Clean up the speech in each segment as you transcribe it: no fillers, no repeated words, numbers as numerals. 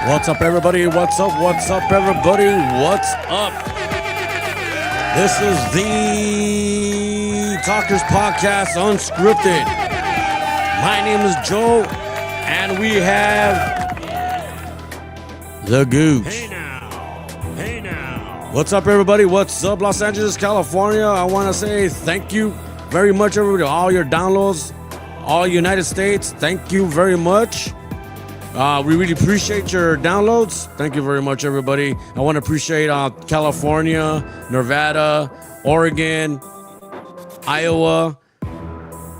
What's up, everybody? What's up? What's up, everybody? What's up? This is the Talkers Podcast Unscripted. My name is Joe, and we have the Gooch. Hey now. What's up, everybody? What's up, Los Angeles, California? I want to say thank you very much, everybody. All your downloads, all United States, thank you very much. We really appreciate your downloads. Thank you very much, everybody. I want to appreciate California, Nevada, Oregon, Iowa,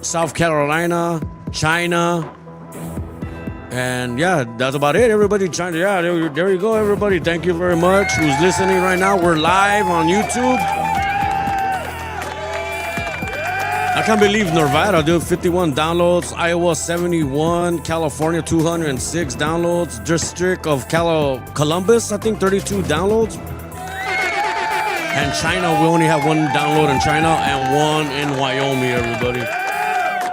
South Carolina, China. And yeah, that's about it, everybody. China, yeah, there you go, everybody. Thank you very much. Who's listening right now? We're live on YouTube. I can't believe Nevada, dude, 51 downloads, Iowa 71, California 206 downloads, District of Columbus, I think 32 downloads. And China, we only have one download in China and one in Wyoming, everybody.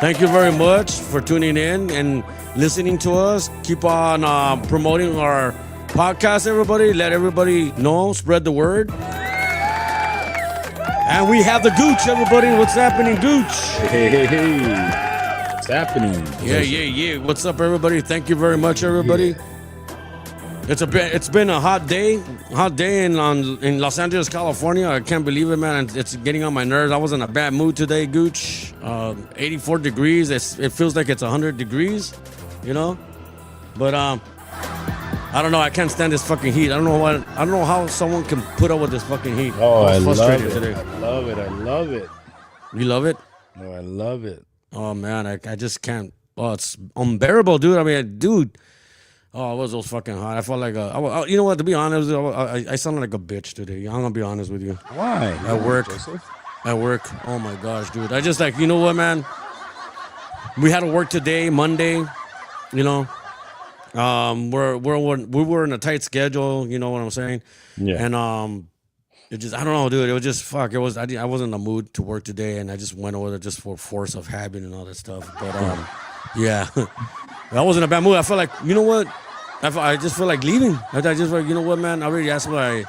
Thank you very much for tuning in and listening to us. Keep on promoting our podcast, everybody. Let everybody know, spread the word. And we have the Gooch, everybody. What's happening, Gooch? Hey. What's happening? Yeah. What's up, everybody? Thank you very much, everybody. Yeah. It's been a hot day in Los Angeles, California. I can't believe it, man. It's getting on my nerves. I was in a bad mood today, Gooch. 84 degrees. It feels like it's 100 degrees, you know? But I don't know. I can't stand this fucking heat. I don't know how someone can put up with this fucking heat. Oh, I was frustrated love it. today. I love it. You love it? Oh, I love it. Oh man, I just can't. Oh, it's unbearable, dude. I mean, dude. Oh, it was so fucking hot. I felt like you know what? To be honest, I sounded like a bitch today. I'm gonna be honest with you. Why? At work. Joseph? At work. Oh my gosh, dude. I just like, you know what, man? We had to work today, Monday. You know. We were in a tight schedule, you know what I'm saying? Yeah. And it just, I don't know, dude. It was just fuck. I wasn't in the mood to work today, and I just went over there just for force of habit and all that stuff. But yeah, I was in a bad mood. I felt like, you know what? I just feel like leaving. I just feel like, you know what, man? I already asked my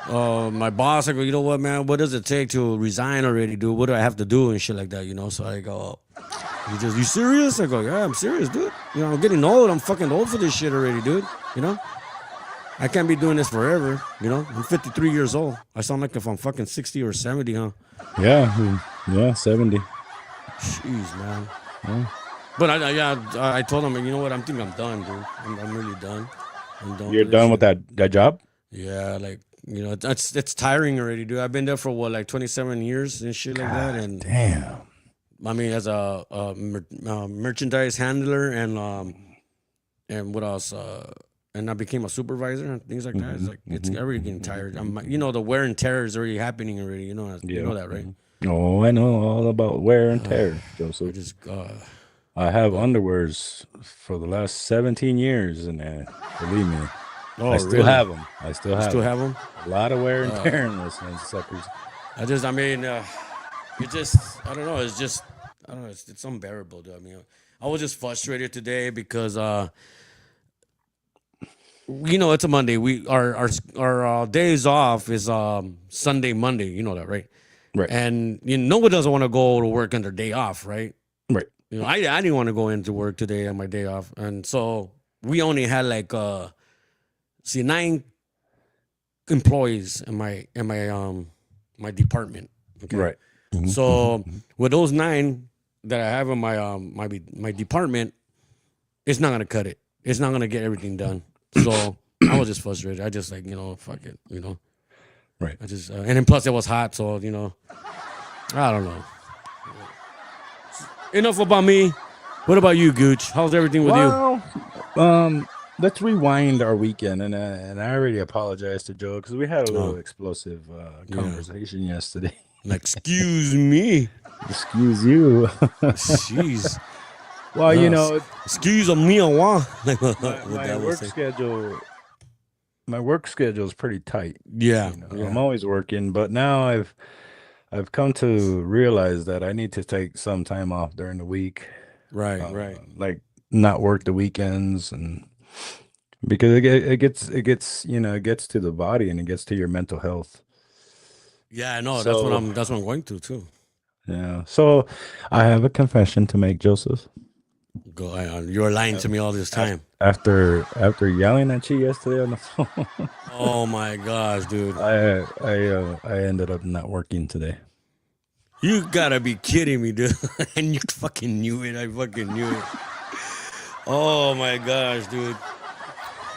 boss. I go, you know what, man? What does it take to resign already, dude? What do I have to do and shit like that, you know? So I go, you serious? I go, yeah, I'm serious, dude. You know, I'm getting old. I'm fucking old for this shit already, dude. You know? I can't be doing this forever, you know? I'm 53 years old. I sound like if I'm fucking 60 or 70, huh? Yeah, 70. Jeez, man. Yeah. But I told him, you know what? I'm done, dude. I'm really done. I'm done. You're done with that job? Yeah, like, you know, it's tiring already, dude. I've been there for what, like 27 years and shit like that. And damn. I mean, as a merchandise handler and what else? And I became a supervisor and things like that. It's like it's already getting tired. You know, the wear and tear is already happening already. You know that, right? Oh, I know all about wear and tear, Joseph. I have underwears for the last 17 years, and believe me, I still have them. I still have them. A lot of wear and tear in those suckers. I don't know. It's unbearable, dude. I mean, I was just frustrated today because, you know, it's a Monday. Our days off is Sunday, Monday. You know that, right? Right. And nobody doesn't want to go to work on their day off, right? Right. You know, I didn't want to go into work today on my day off, and so we only had like 9 employees in my department. Okay? Right. So with those 9 that I have in my department, it's not gonna cut it. It's not gonna get everything done. So I was just frustrated. I just like, you know, fuck it, you know. Right. I just and then plus it was hot, so you know, I don't know. Enough about me. What about you, Gooch? How's everything with you? Let's rewind our weekend, and I already apologized to Joe because we had a little explosive conversation yesterday. Like, excuse me. Excuse you. Jeez. Well, you know, excuse me, my work schedule is pretty tight. Yeah, you know, I'm always working, but now I've come to realize that I need to take some time off during the week. Right. Like not work the weekends and because it gets it gets to the body and it gets to your mental health. Yeah, I know. That's what I'm going through too. Yeah. So I have a confession to make, Joseph. Go on. You were lying to me all this time. After yelling at you yesterday on the phone. Oh my gosh, dude. I ended up not working today. You gotta be kidding me, dude. And you fucking knew it. I fucking knew it. Oh my gosh, dude.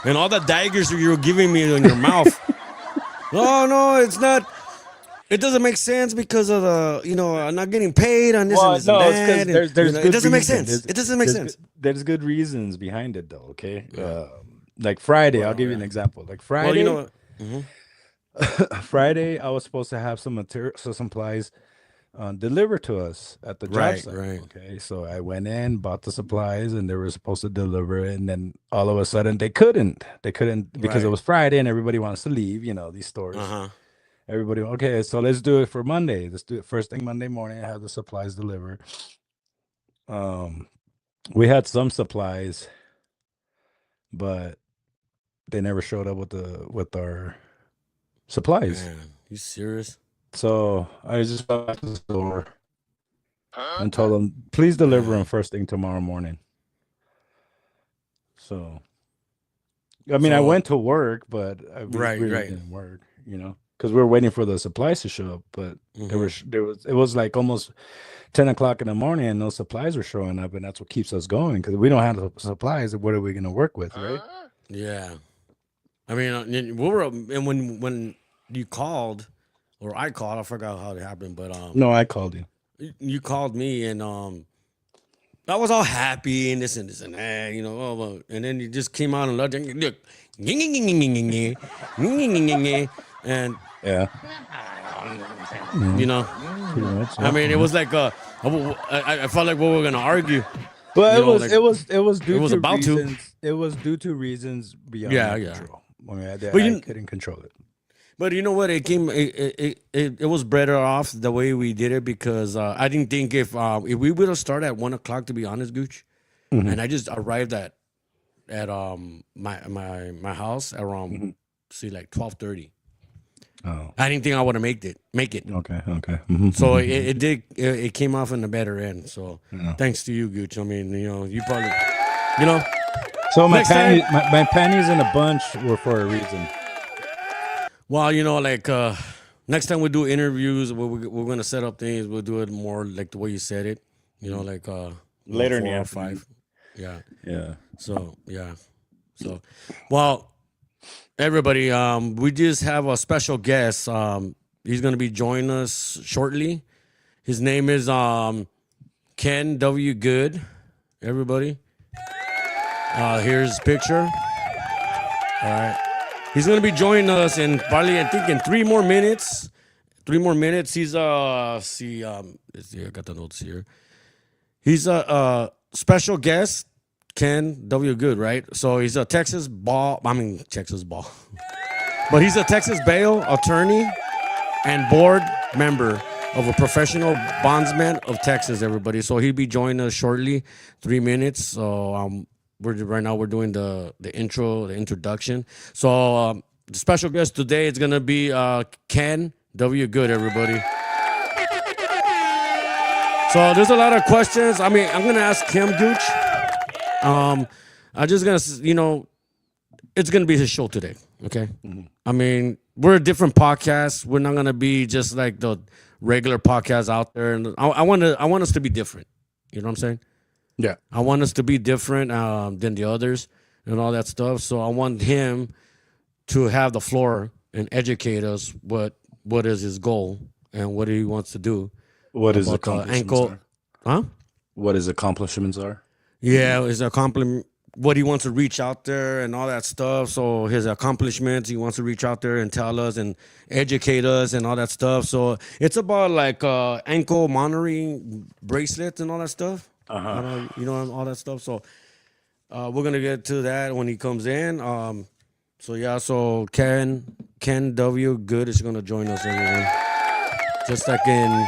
And all the daggers you were giving me in your mouth. No, it's not. It doesn't make sense because of I'm not getting paid on this and this and that. It's because there's it doesn't make sense. It doesn't make sense. There's good reasons behind it, though. Okay, like Friday, I'll give you an example. Like Friday, Friday, I was supposed to have some material, some supplies delivered to us at the job site. Right. Okay, so I went in, bought the supplies, and they were supposed to deliver it, and then all of a sudden they couldn't because it was Friday and everybody wants to leave. These stores. Everybody, okay, so let's do it for Monday. Let's do it first thing Monday morning. I have the supplies delivered. We had some supplies, but they never showed up with our supplies. Man, you serious? So I just went back to the store and told them, please deliver them first thing tomorrow morning. So, I mean, I went to work, but I really didn't work, because we were waiting for the supplies to show up. But it was like almost 10 o'clock in the morning, and those supplies were showing up, and that's what keeps us going. Because if we don't have the supplies, what are we going to work with, right? Yeah, I mean, we were, and when you called. Or I called. I forgot how it happened, but no, I called you. You called me, and I was all happy and this and that, and then you just came out and look, and yeah, I mean, it was like I felt like we were gonna argue. But it was due to reasons beyond control. I mean, I couldn't control it. But you know what? It was better off the way we did it because I didn't think if we would have started at 1 o'clock, to be honest, Gooch, and I just arrived at my house around like 12:30. Oh. I didn't think I would have make it. Okay. So it came off in the better end. So thanks to you, Gooch. I mean, you probably, So my panties in a bunch were for a reason. Well, next time we do interviews, we're gonna set up things. We'll do it more like the way you said it. Like later in the 4 or afternoon. 5. Yeah. Yeah. So yeah. So, well, everybody, we just have a special guest. He's gonna be joining us shortly. His name is Ken W. Good. Everybody, here's his picture. All right. He's going to be joining us in probably, I think, in 3 more minutes. 3 more minutes. He's I got the notes here. He's a special guest, Ken W. Good, right? So he's a Texas ball. But he's a Texas bail attorney and board member of a Professional Bondsmen of Texas, everybody. So he'll be joining us shortly, 3 minutes. So right now we're doing the introduction. So the special guest today is gonna be Ken W. Good, everybody. So there's a lot of questions. I mean, I'm gonna ask him, Gooch. I'm just gonna, it's gonna be his show today. Okay. I mean, we're a different podcast. We're not gonna be just like the regular podcasts out there, and I want us to be different. You know what I'm saying? Yeah, I want us to be different than the others and all that stuff. So I want him to have the floor and educate us what is his goal and what he wants to do. What his accomplishments are? What his accomplishments are? Yeah, his accomplishment. What he wants to reach out there and all that stuff. So his accomplishments, he wants to reach out there and tell us and educate us and all that stuff. So it's about like ankle monitoring bracelets and all that stuff. All that stuff. So we're gonna get to that when he comes in. So Ken W. Good is gonna join us, everyone. Just like in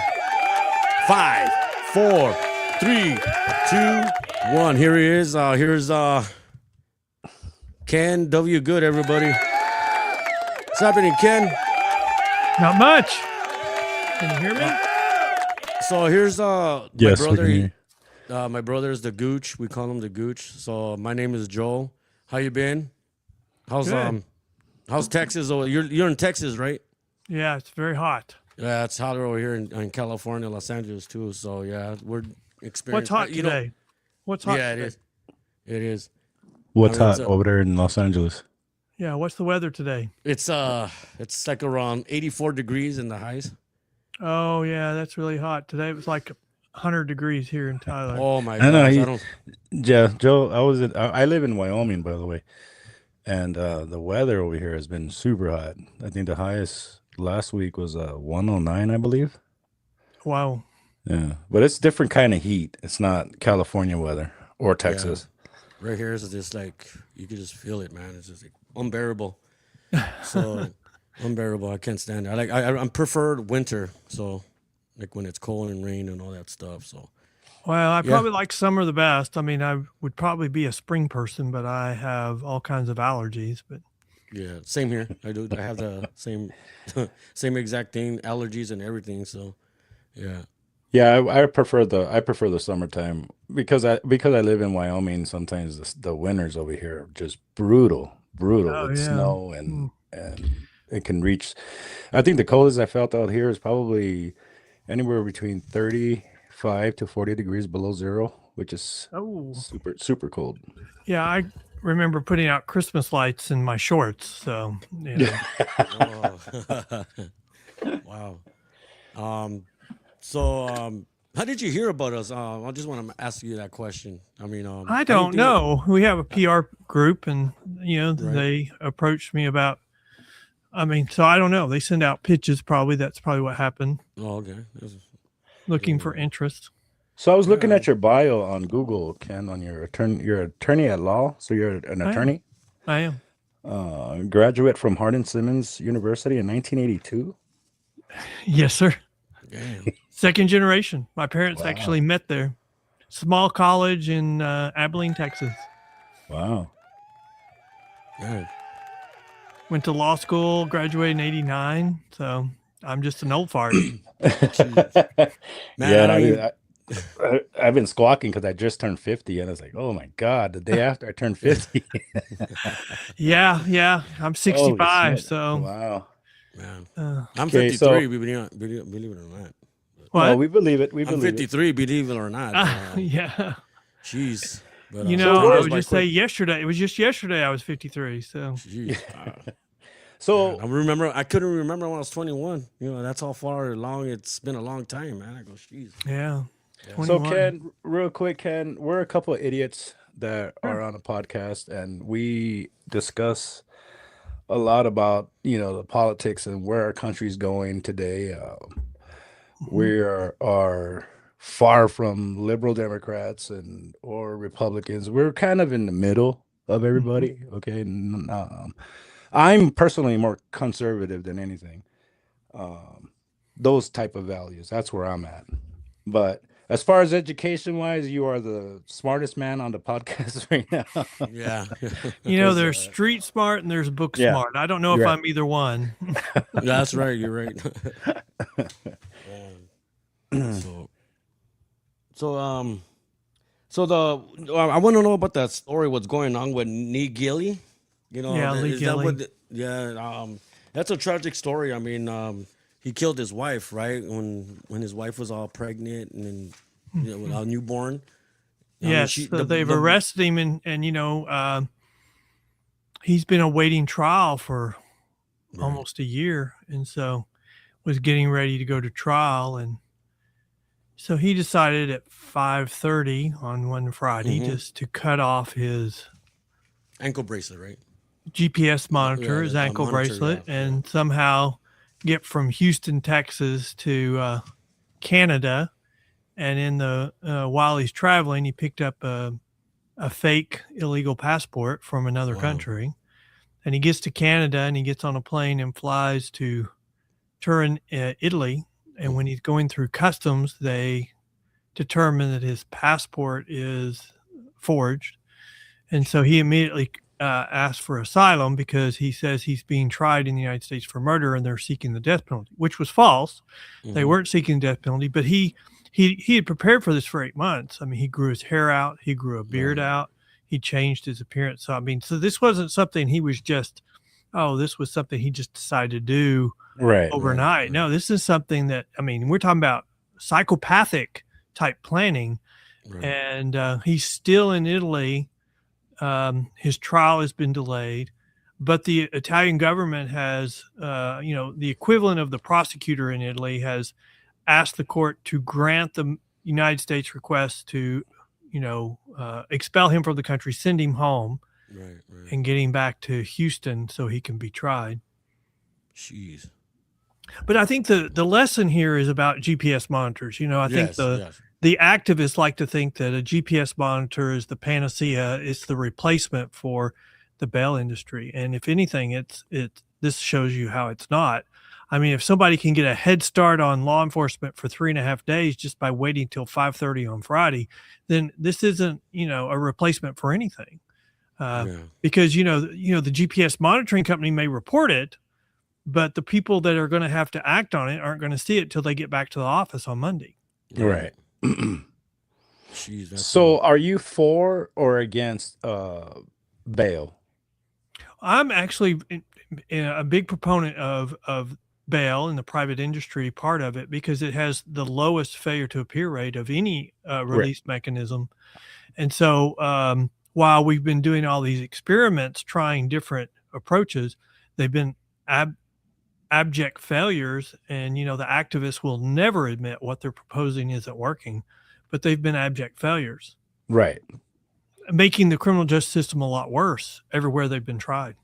5, 4, 3, 2, 1. Here he is. Here's Ken W. Good, everybody. What's happening, Ken? Not much. Can you hear me? So here's yes, my brother. we can hear. My brother is the Gooch. We call him the Gooch. So my name is Joel. How you been? How's Texas? Oh, you're in Texas, right? Yeah, it's very hot. Yeah, it's hotter over here in California, Los Angeles too. So yeah, we're experiencing. What's hot today? What's hot? Yeah, today? It is. What's hot over there in Los Angeles? Yeah, what's the weather today? It's like around 84 degrees in the highs. Oh yeah, that's really hot. Today it was like 100 degrees here in Tyler. Oh my gosh. Yeah, Joe, I live in Wyoming, by the way. And the weather over here has been super hot. I think the highest last week was 109, I believe. Wow. Yeah, but it's different kind of heat. It's not California weather or Texas. Yeah. Right here is just like you can just feel it, man. It's just like unbearable. So unbearable. I can't stand it. I prefer winter. So like when it's cold and rain and all that stuff. So. Well, I probably like summer the best. I mean, I would probably be a spring person, but I have all kinds of allergies. But yeah, same here. I do. I have the same exact thing, allergies and everything. So, yeah. Yeah, I prefer the summertime because I live in Wyoming. Sometimes the winters over here are just brutal with snow and it can reach. I think the coldest I felt out here is probably anywhere between 35 to 40 degrees below zero, which is super cold. Yeah, I remember putting out Christmas lights in my shorts. So, you know. Wow. So, how did you hear about us? I just want to ask you that question. I mean, I don't know. We have a PR group, and they approached me about. I mean, so I don't know. They send out pitches. Probably that's probably what happened. Oh, okay. Looking for interest. So I was looking at your bio on Google, Ken, on your attorney. You're an attorney at law, so you're an attorney. I am. Graduate from Hardin-Simmons University in 1982. Yes, sir. Damn. Second generation. My parents actually met there. Small college in Abilene, Texas. Wow. Yeah. Went to law school, graduated in 89. So I'm just an old fart. Man, I've been squawking because I just turned 50, and I was like, oh my God, the day after I turned 50. Yeah. I'm 65. So wow. Man. I'm 53, so, believe it or not. What? No, we believe it. I'm 53, believe it or not. Yeah. Jeez. But, I would just say yesterday. It was just yesterday I was 53. So. Jeez. So I couldn't remember when I was 21. That's how far along it's been a long time, man. I go, jeez. Yeah. So Ken, real quick, Ken, we're a couple of idiots that are on a podcast, and we discuss a lot about the politics and where our country's going today. We are far from liberal Democrats or Republicans. We're kind of in the middle of everybody. Okay, I'm personally more conservative than anything. Those type of values. That's where I'm at. But as far as education-wise, you are the smartest man on the podcast right now. Yeah. There's street smart and there's book smart. I don't know if I'm either one. That's right. You're right. I want to know about that story. What's going on with Lee Gilley? Lee Gilley. That's a tragic story. I mean, he killed his wife, right? When his wife was all pregnant and a newborn. Yes, they've arrested him, and he's been awaiting trial for almost a year, and so was getting ready to go to trial, and so he decided at 5:30 on one Friday just to cut off his ankle bracelet, right? GPS monitor, his ankle bracelet, and somehow get from Houston, Texas to Canada. And in the while he's traveling, he picked up a fake illegal passport from another country. And he gets to Canada and he gets on a plane and flies to Turin, Italy. And when he's going through customs, they determine that his passport is forged. And so he immediately asked for asylum because he says he's being tried in the United States for murder and they're seeking the death penalty, which was false. They weren't seeking the death penalty, but he had prepared for this for 8 months. I mean, he grew his hair out, he grew a beard out, he changed his appearance. So I mean, so this wasn't something he was just, this was something he just decided to do overnight. Right. No, this is something that, I mean, we're talking about psychopathic type planning, and he's still in Italy. His trial has been delayed, but the Italian government has, the equivalent of the prosecutor in Italy has asked the court to grant the United States request to, expel him from the country, send him home, and get him back to Houston so he can be tried. Jeez. But I think the lesson here is about GPS monitors. I think the activists like to think that a GPS monitor is the panacea. It's the replacement for the bail industry. And if anything, this shows you how it's not. I mean, if somebody can get a head start on law enforcement for 3.5 days just by waiting till 5:30 on Friday, then this isn't, a replacement for anything. Because, the GPS monitoring company may report it, but the people that are going to have to act on it aren't going to see it till they get back to the office on Monday. Right. So are you for or against bail? I'm actually a big proponent of bail in the private industry part of it because it has the lowest failure to appear rate of any release mechanism. And so while we've been doing all these experiments, trying different approaches, they've been abject failures. And, the activists will never admit what they're proposing isn't working, but they've been abject failures. Right. Making the criminal justice system a lot worse everywhere they've been tried.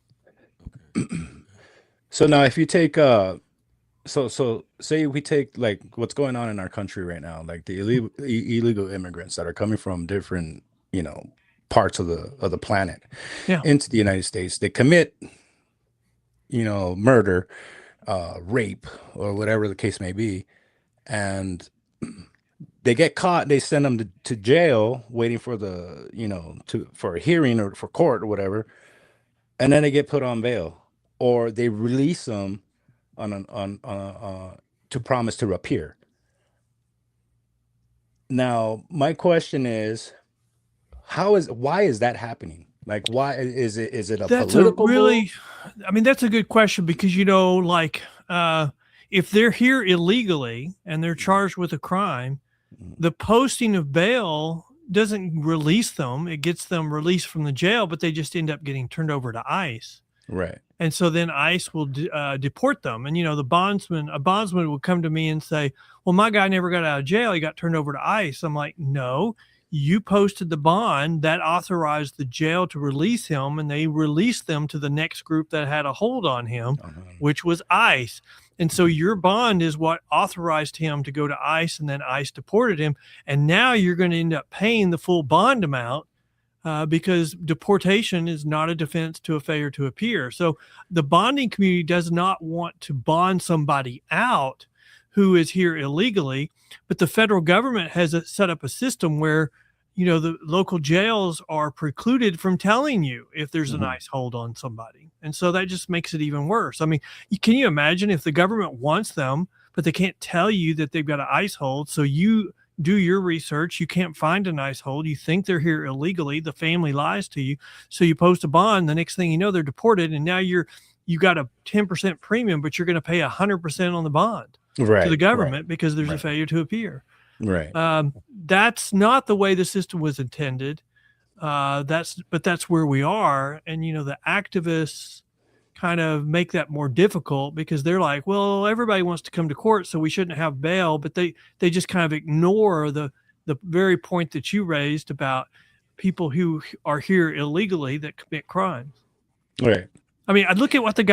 So now if you take, so say we take like what's going on in our country right now, like the illegal immigrants that are coming from different, parts of the planet into the United States, they commit, murder, rape, or whatever the case may be, and they get caught. They send them to jail, waiting for for a hearing or for court or whatever, and then they get put on bail, or they release them to promise to appear. Now, my question is, why is that happening? Like, why is it a political? That's a good question because, if they're here illegally and they're charged with a crime, the posting of bail doesn't release them. It gets them released from the jail, but they just end up getting turned over to ICE. Right. And so then ICE will deport them. And, a bondsman would come to me and say, well, my guy never got out of jail. He got turned over to ICE. I'm like, no, you posted the bond that authorized the jail to release him. And they released them to the next group that had a hold on him, which was ICE. And so your bond is what authorized him to go to ICE, and then ICE deported him. And now you're going to end up paying the full bond amount because deportation is not a defense to a failure to appear. So the bonding community does not want to bond somebody out who is here illegally, but the federal government has set up a system where, the local jails are precluded from telling you if there's an ICE hold on somebody. And so that just makes it even worse. I mean, can you imagine if the government wants them, but they can't tell you that they've got an ICE hold? So you do your research. You can't find an ICE hold. You think they're here illegally. The family lies to you. So you post a bond. The next thing you know, they're deported. And now you got a 10% premium, but you're going to pay 100% on the bond to the government because there's a failure to appear. Right. That's not the way the system was intended. But that's where we are. And, the activists kind of make that more difficult because they're like, well, everybody wants to come to court, so we shouldn't have bail. But they just kind of ignore the very point that you raised about people who are here illegally that commit crimes. Right. I mean, I look at what the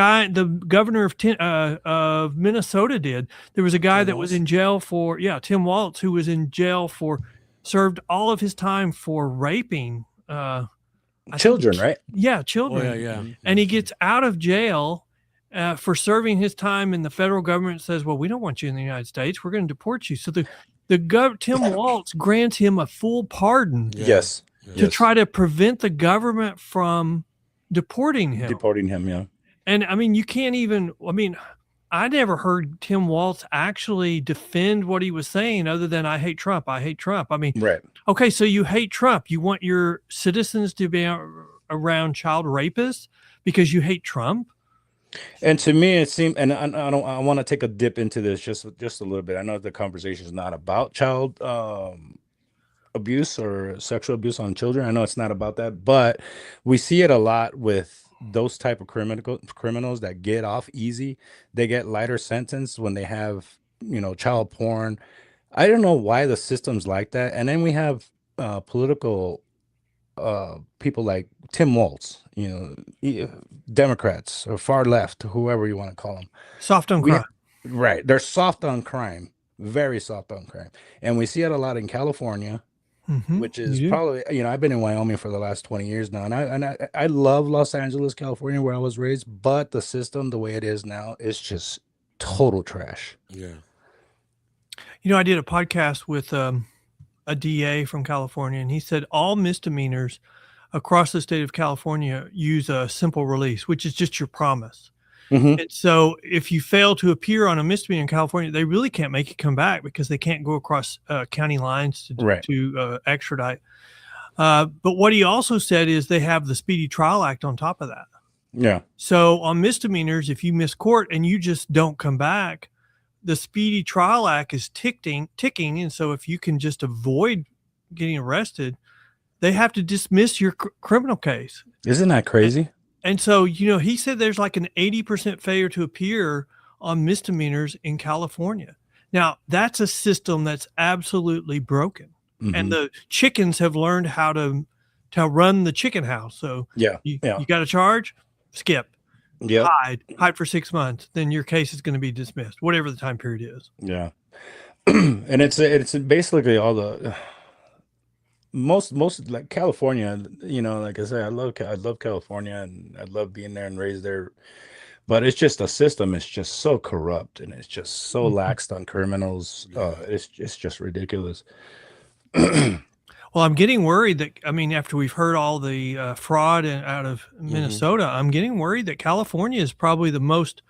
governor of Minnesota did. There was a guy that was in jail for, Tim Walz, who was in jail served all of his time for raping children, right? Yeah, children. Oh, yeah. And he gets out of jail for serving his time, and the federal government says, well, we don't want you in the United States. We're going to deport you. So Tim Walz grants him a full pardon. Yes. To try to prevent the government from deporting him. Yeah. And I mean, you can't even. I mean, I never heard Tim Walz actually defend what he was saying, other than "I hate Trump. I hate Trump." I mean, right. Okay, so you hate Trump. You want your citizens to be around child rapists because you hate Trump. And to me, it seemed, and I want to take a dip into this just a little bit. I know the conversation is not about child abuse or sexual abuse on children. I know it's not about that, but we see it a lot with those type of criminals that get off easy. They get lighter sentence when they have, child porn. I don't know why the system's like that. And then we have political people like Tim Walz, Democrats or far left, whoever you want to call them. Soft on crime. Right. They're soft on crime, very soft on crime. And we see it a lot in California, which is probably, I've been in Wyoming for the last 20 years now. And I love Los Angeles, California, where I was raised, but the system, the way it is now, is just total trash. Yeah. I did a podcast with a DA from California, and he said all misdemeanors across the state of California use a simple release, which is just your promise. And so if you fail to appear on a misdemeanor in California, they really can't make you come back because they can't go across county lines to extradite. But what he also said is they have the Speedy Trial Act on top of that. Yeah. So on misdemeanors, if you miss court and you just don't come back, the Speedy Trial Act is ticking. And so if you can just avoid getting arrested, they have to dismiss your criminal case. Isn't that crazy? And so, he said there's like an 80% failure to appear on misdemeanors in California. Now, that's a system that's absolutely broken. And the chickens have learned how to run the chicken house. So you got a charge, skip. Yeah. Hide for 6 months. Then your case is going to be dismissed, whatever the time period is. Yeah. And it's basically all the most like California, like I said, I love California and I love being there and raised there, but it's just a system. It's just so corrupt and it's just so lax on criminals. It's just ridiculous. Well, I'm getting worried that, after we've heard all the fraud out of Minnesota, I'm getting worried that California is probably the most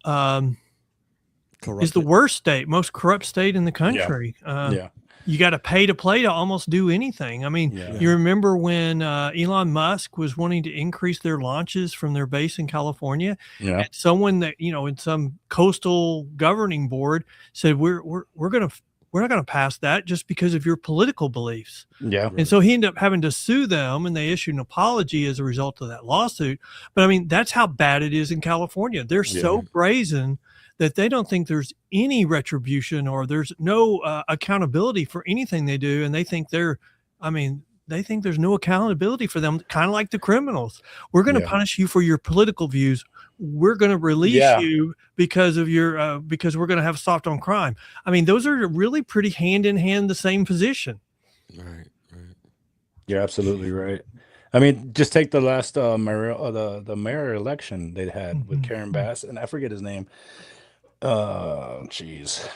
is the worst state, most corrupt state in the country. You got to pay to play to almost do anything. You remember when Elon Musk was wanting to increase their launches from their base in California? Yeah. And someone that, in some coastal governing board said, we're not going to pass that just because of your political beliefs. Yeah. And so he ended up having to sue them, and they issued an apology as a result of that lawsuit. But that's how bad it is in California. They're so brazen that they don't think there's any retribution or there's no accountability for anything they do. And they think they think there's no accountability for them, kind of like the criminals. We're going to punish you for your political views. We're going to release you because of your because we're going to have soft on crime. Those are really pretty hand in hand the same position. Right. You're absolutely right. Just take the last the mayor election they had with Karen Bass, and I forget his name. Jeez.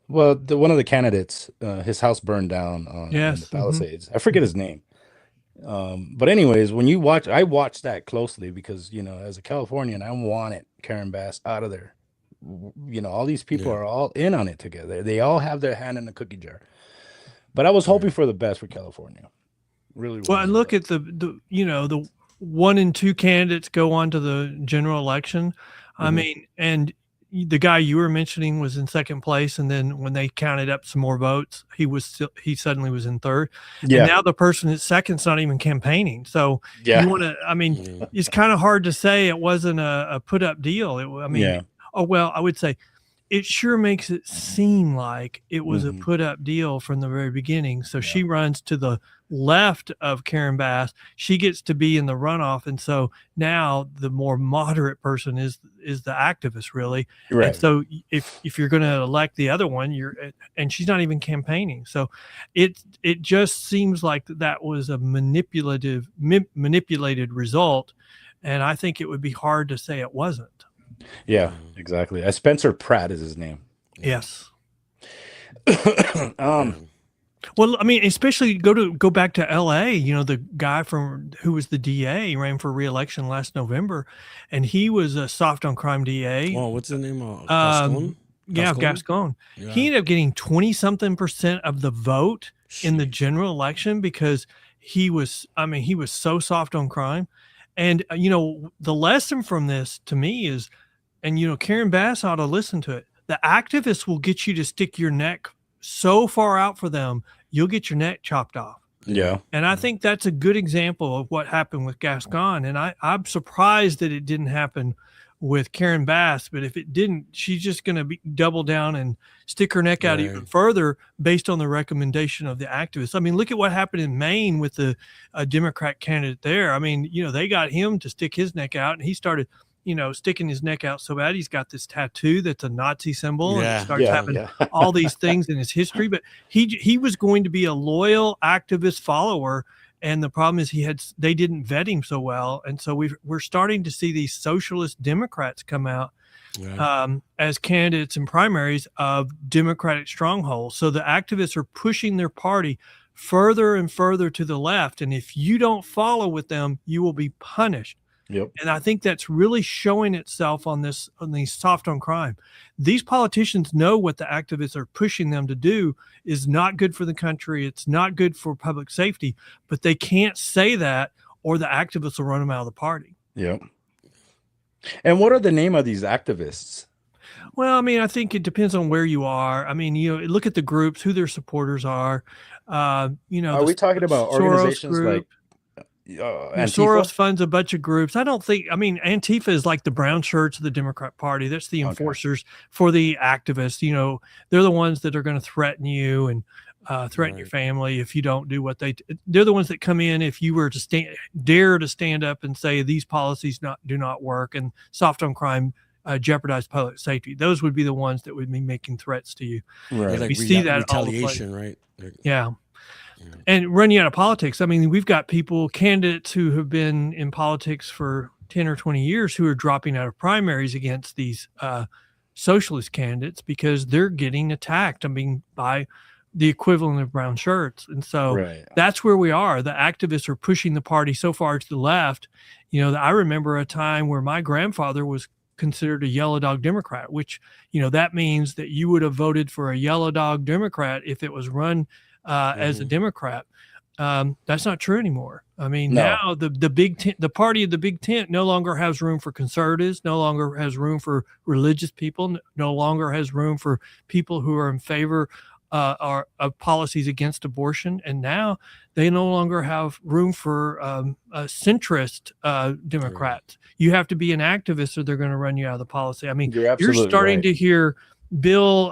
Well, one of the candidates, his house burned down on the Palisades. I forget his name. But anyways, I watched that closely because, as a Californian, I wanted Karen Bass out of there. All these people are all in on it together. They all have their hand in the cookie jar. But I was hoping for the best for California. Really. Well, and look at the 1 and 2 candidates go on to the general election. And the guy you were mentioning was in second place, and then when they counted up some more votes, he suddenly was in third. Yeah. And now the person at second's not even campaigning. So you want to, it's kind of hard to say it wasn't a put up deal. I would say it sure makes it seem like it was a put up deal from the very beginning. So she runs to the left of Karen Bass. She gets to be in the runoff. And so now the more moderate person is the activist, really. Right. And so if you're going to elect the other one, and she's not even campaigning. So it just seems like that was a manipulated result. And I think it would be hard to say it wasn't. Yeah, exactly. Spencer Pratt is his name. Yes. Well, I mean, especially go back to L.A. You know, the guy who was the DA ran for re-election last November, and he was a soft on crime DA. Oh, what's the name? Gascon? Yeah, Gascon. Yeah. He ended up getting 20-something% of the vote in the general election because he was so soft on crime. And, the lesson from this to me is, and, Karen Bass ought to listen to it. The activists will get you to stick your neck so far out for them, you'll get your neck chopped off. Yeah. And I think that's a good example of what happened with Gascon. And I'm surprised that it didn't happen with Karen Bass, but if it didn't, she's just going to double down and stick her neck out even further based on the recommendation of the activists. I mean, look at what happened in Maine with the Democrat candidate there. I mean, they got him to stick his neck out, and he started, sticking his neck out so bad. He's got this tattoo that's a Nazi symbol, and starts having all these things in his history. But he was going to be a loyal activist follower. And the problem is they didn't vet him so well. And so we're starting to see these socialist Democrats come out as candidates in primaries of Democratic strongholds. So the activists are pushing their party further and further to the left. And if you don't follow with them, you will be punished. Yep. And I think that's really showing itself on these soft on crime. These politicians know what the activists are pushing them to do is not good for the country. It's not good for public safety, but they can't say that or the activists will run them out of the party. Yep. And what are the name of these activists? Well, I mean, I think it depends on where you are. I mean, look at the groups, who their supporters are. Are we talking about organizations like Soros funds a bunch of groups. Antifa is like the brown shirts of the Democrat Party. That's the enforcers for the activists. They're the ones that are going to threaten you and threaten your family if you don't do what they're the ones that come in if you were to dare to stand up and say these policies do not work and soft on crime jeopardize public safety. Those would be the ones that would be making threats to you. Right. We see that retaliation, right? Yeah. And run you out of politics. I mean, we've got candidates who have been in politics for 10 or 20 years who are dropping out of primaries against these socialist candidates because they're getting attacked, by the equivalent of brown shirts. And so that's where we are. The activists are pushing the party so far to the left. I remember a time where my grandfather was considered a yellow dog Democrat, which, that means that you would have voted for a yellow dog Democrat if it was run as a Democrat. That's not true anymore. I mean, now the big tent, the party of the big tent no longer has room for conservatives, no longer has room for religious people, no longer has room for people who are in favor of policies against abortion. And now they no longer have room for centrist Democrats. You have to be an activist or they're going to run you out of the policy. I mean, you're starting to hear Bill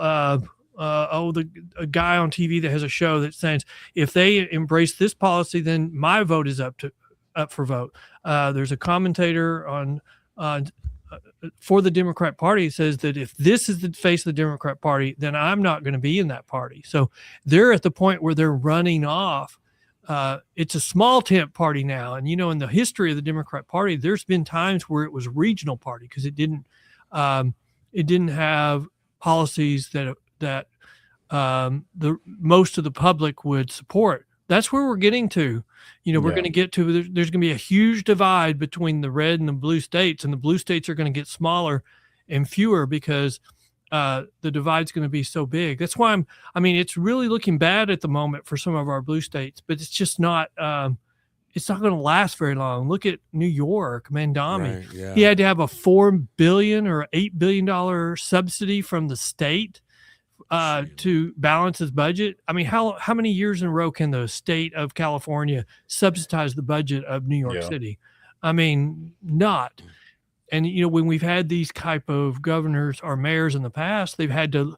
a guy on TV that has a show that says if they embrace this policy, then my vote is up for vote. There's a commentator on for the Democrat Party says that if this is the face of the Democrat Party, then I'm not going to be in that party. So they're at the point where they're running off. It's a small tent party now, and in the history of the Democrat Party, there's been times where it was regional party because it didn't have policies that the most of the public would support. That's where we're getting to. We're going to get to, there's going to be a huge divide between the red and the blue states, and the blue states are going to get smaller and fewer because the divide's going to be so big. That's why it's really looking bad at the moment for some of our blue states, but it's just not, it's not going to last very long. Look at New York, Mandami. Right, yeah. He had to have a $4 billion or $8 billion subsidy from the state to balance his budget. I mean, how many years in a row can the state of California subsidize the budget of New York City? I mean, not. And, when we've had these type of governors or mayors in the past, they've had to,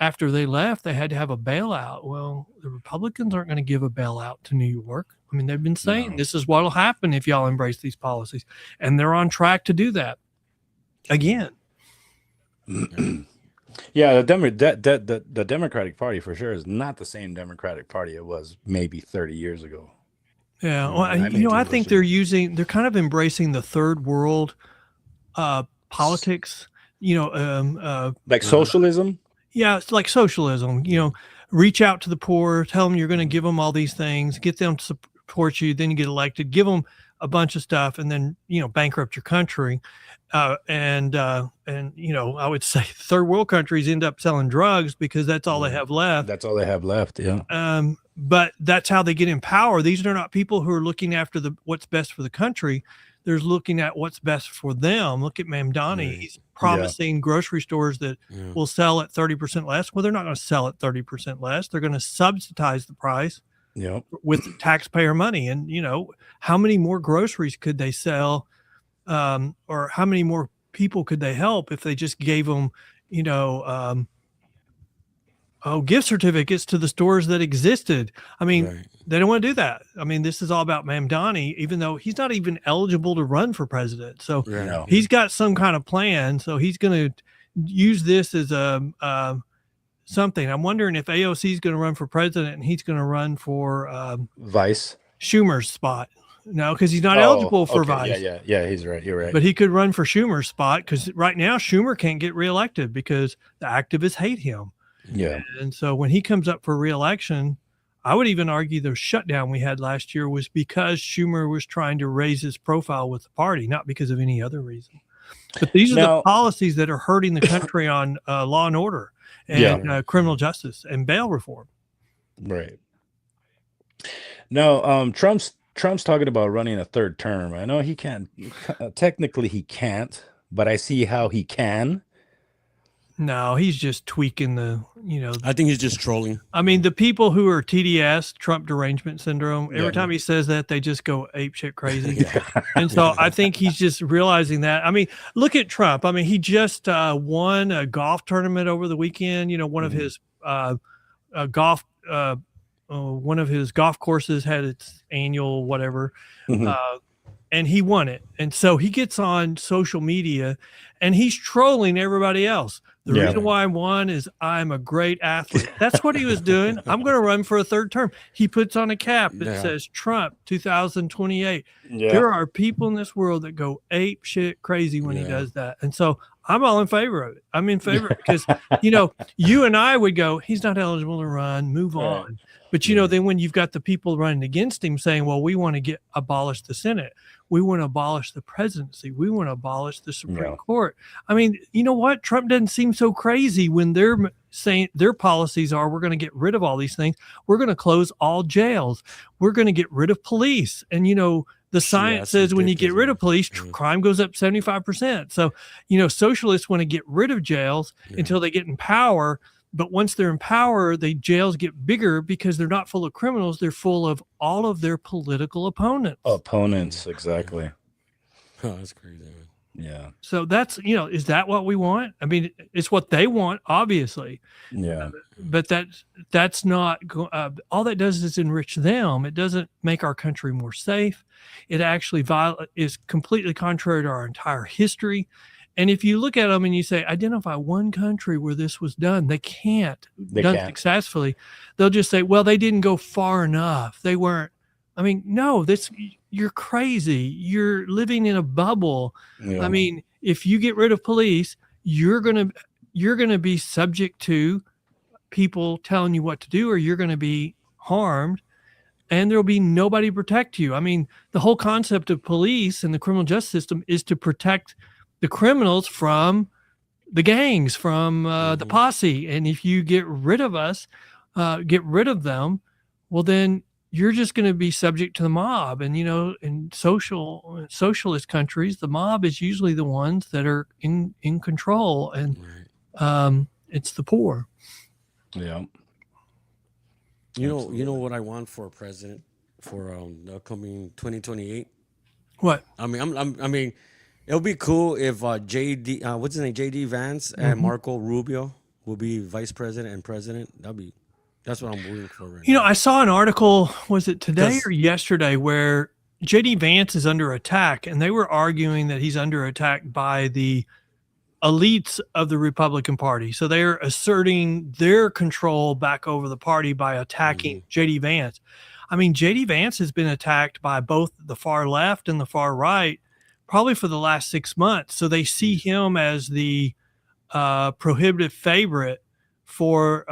after they left, they had to have a bailout. Well, the Republicans aren't going to give a bailout to New York. I mean, they've been saying this is what will happen if y'all embrace these policies. And they're on track to do that again. Yeah, the Democratic Party for sure is not the same Democratic Party it was maybe 30 years ago. Yeah, well, I think they're kind of embracing the third world politics. Like socialism. Yeah, it's like socialism. reach out to the poor, tell them you're going to give them all these things, get them to support you, then you get elected, give them a bunch of stuff, and then, bankrupt your country. And I would say third world countries end up selling drugs because that's all they have left. That's all they have left. Yeah. But that's how they get in power. These are not people who are looking after what's best for the country. They're looking at what's best for them. Look at Mamdani. Right. He's promising grocery stores that will sell at 30% less. Well, they're not going to sell at 30% less. They're going to subsidize the price with taxpayer money. And, how many more groceries could they sell? Or how many more people could they help if they just gave them, gift certificates to the stores that existed? I mean, They don't want to do that. I mean, this is all about Mamdani, even though he's not even eligible to run for president. So he's got some kind of plan. So he's going to use this as something. I'm wondering if AOC is going to run for president and he's going to run for Vice Schumer's spot. No, because he's not eligible for vice. Yeah, he's right. You're right. But he could run for Schumer's spot because right now Schumer can't get reelected because the activists hate him. Yeah. And so when he comes up for reelection, I would even argue the shutdown we had last year was because Schumer was trying to raise his profile with the party, not because of any other reason. But these are the policies that are hurting the country on law and order and criminal justice and bail reform. Right. No, Trump's talking about running a third term. I know he can't. Technically, he can't, but I see how he can. No, he's just tweaking I think he's just trolling. I mean, the people who are TDS, Trump derangement syndrome, every time he says that, they just go apeshit crazy. And so I think he's just realizing that. I mean, look at Trump. I mean, he just won a golf tournament over the weekend. One of his one of his golf courses had its annual whatever. And he won it. And so he gets on social media and he's trolling everybody else. The reason why I won is I'm a great athlete. That's what he was doing. I'm going to run for a third term. He puts on a cap that says Trump 2028. There are people in this world that go ape shit crazy when he does that. And so I'm all in favor of it. I'm in favor because, you and I would go, he's not eligible to run, move on. But, then when you've got the people running against him saying, well, we want to abolish the Senate. We want to abolish the presidency. We want to abolish the Supreme Court. I mean, you know what? Trump doesn't seem so crazy when they're saying their policies are, we're going to get rid of all these things. We're going to close all jails. We're going to get rid of police. And, the science says when you get rid of police, crime goes up 75%. So, socialists want to get rid of jails until they get in power. But once they're in power, the jails get bigger because they're not full of criminals. They're full of all of their political opponents. Exactly. Oh, that's crazy. Yeah. So that's, is that what we want? I mean, it's what they want, obviously. Yeah. But that's not, all that does is enrich them. It doesn't make our country more safe. It actually is completely contrary to our entire history. And if you look at them and you say, identify one country where this was done, they can't successfully. They'll just say, well, they didn't go far enough. They weren't. I mean, no, you're crazy. You're living in a bubble. Yeah. I mean, if you get rid of police, you're going to be subject to people telling you what to do, or you're going to be harmed, and there'll be nobody to protect you. I mean, the whole concept of police and the criminal justice system is to protect the criminals from the gangs, from the posse. And if you get rid of them, well, then you're just going to be subject to the mob. And, in socialist countries, the mob is usually the ones that are in control, and it's the poor. Yeah. You know what I want for president for the upcoming 2028? What? I mean, it'll be cool if JD, what's his name, JD Vance and Marco Rubio will be vice president and president. That's what I'm rooting for right now. I saw an article, was it today or yesterday, where JD Vance is under attack, and they were arguing that he's under attack by the elites of the Republican Party. So they're asserting their control back over the party by attacking JD Vance. I mean, JD Vance has been attacked by both the far left and the far right probably for the last 6 months. So they see him as the prohibitive favorite for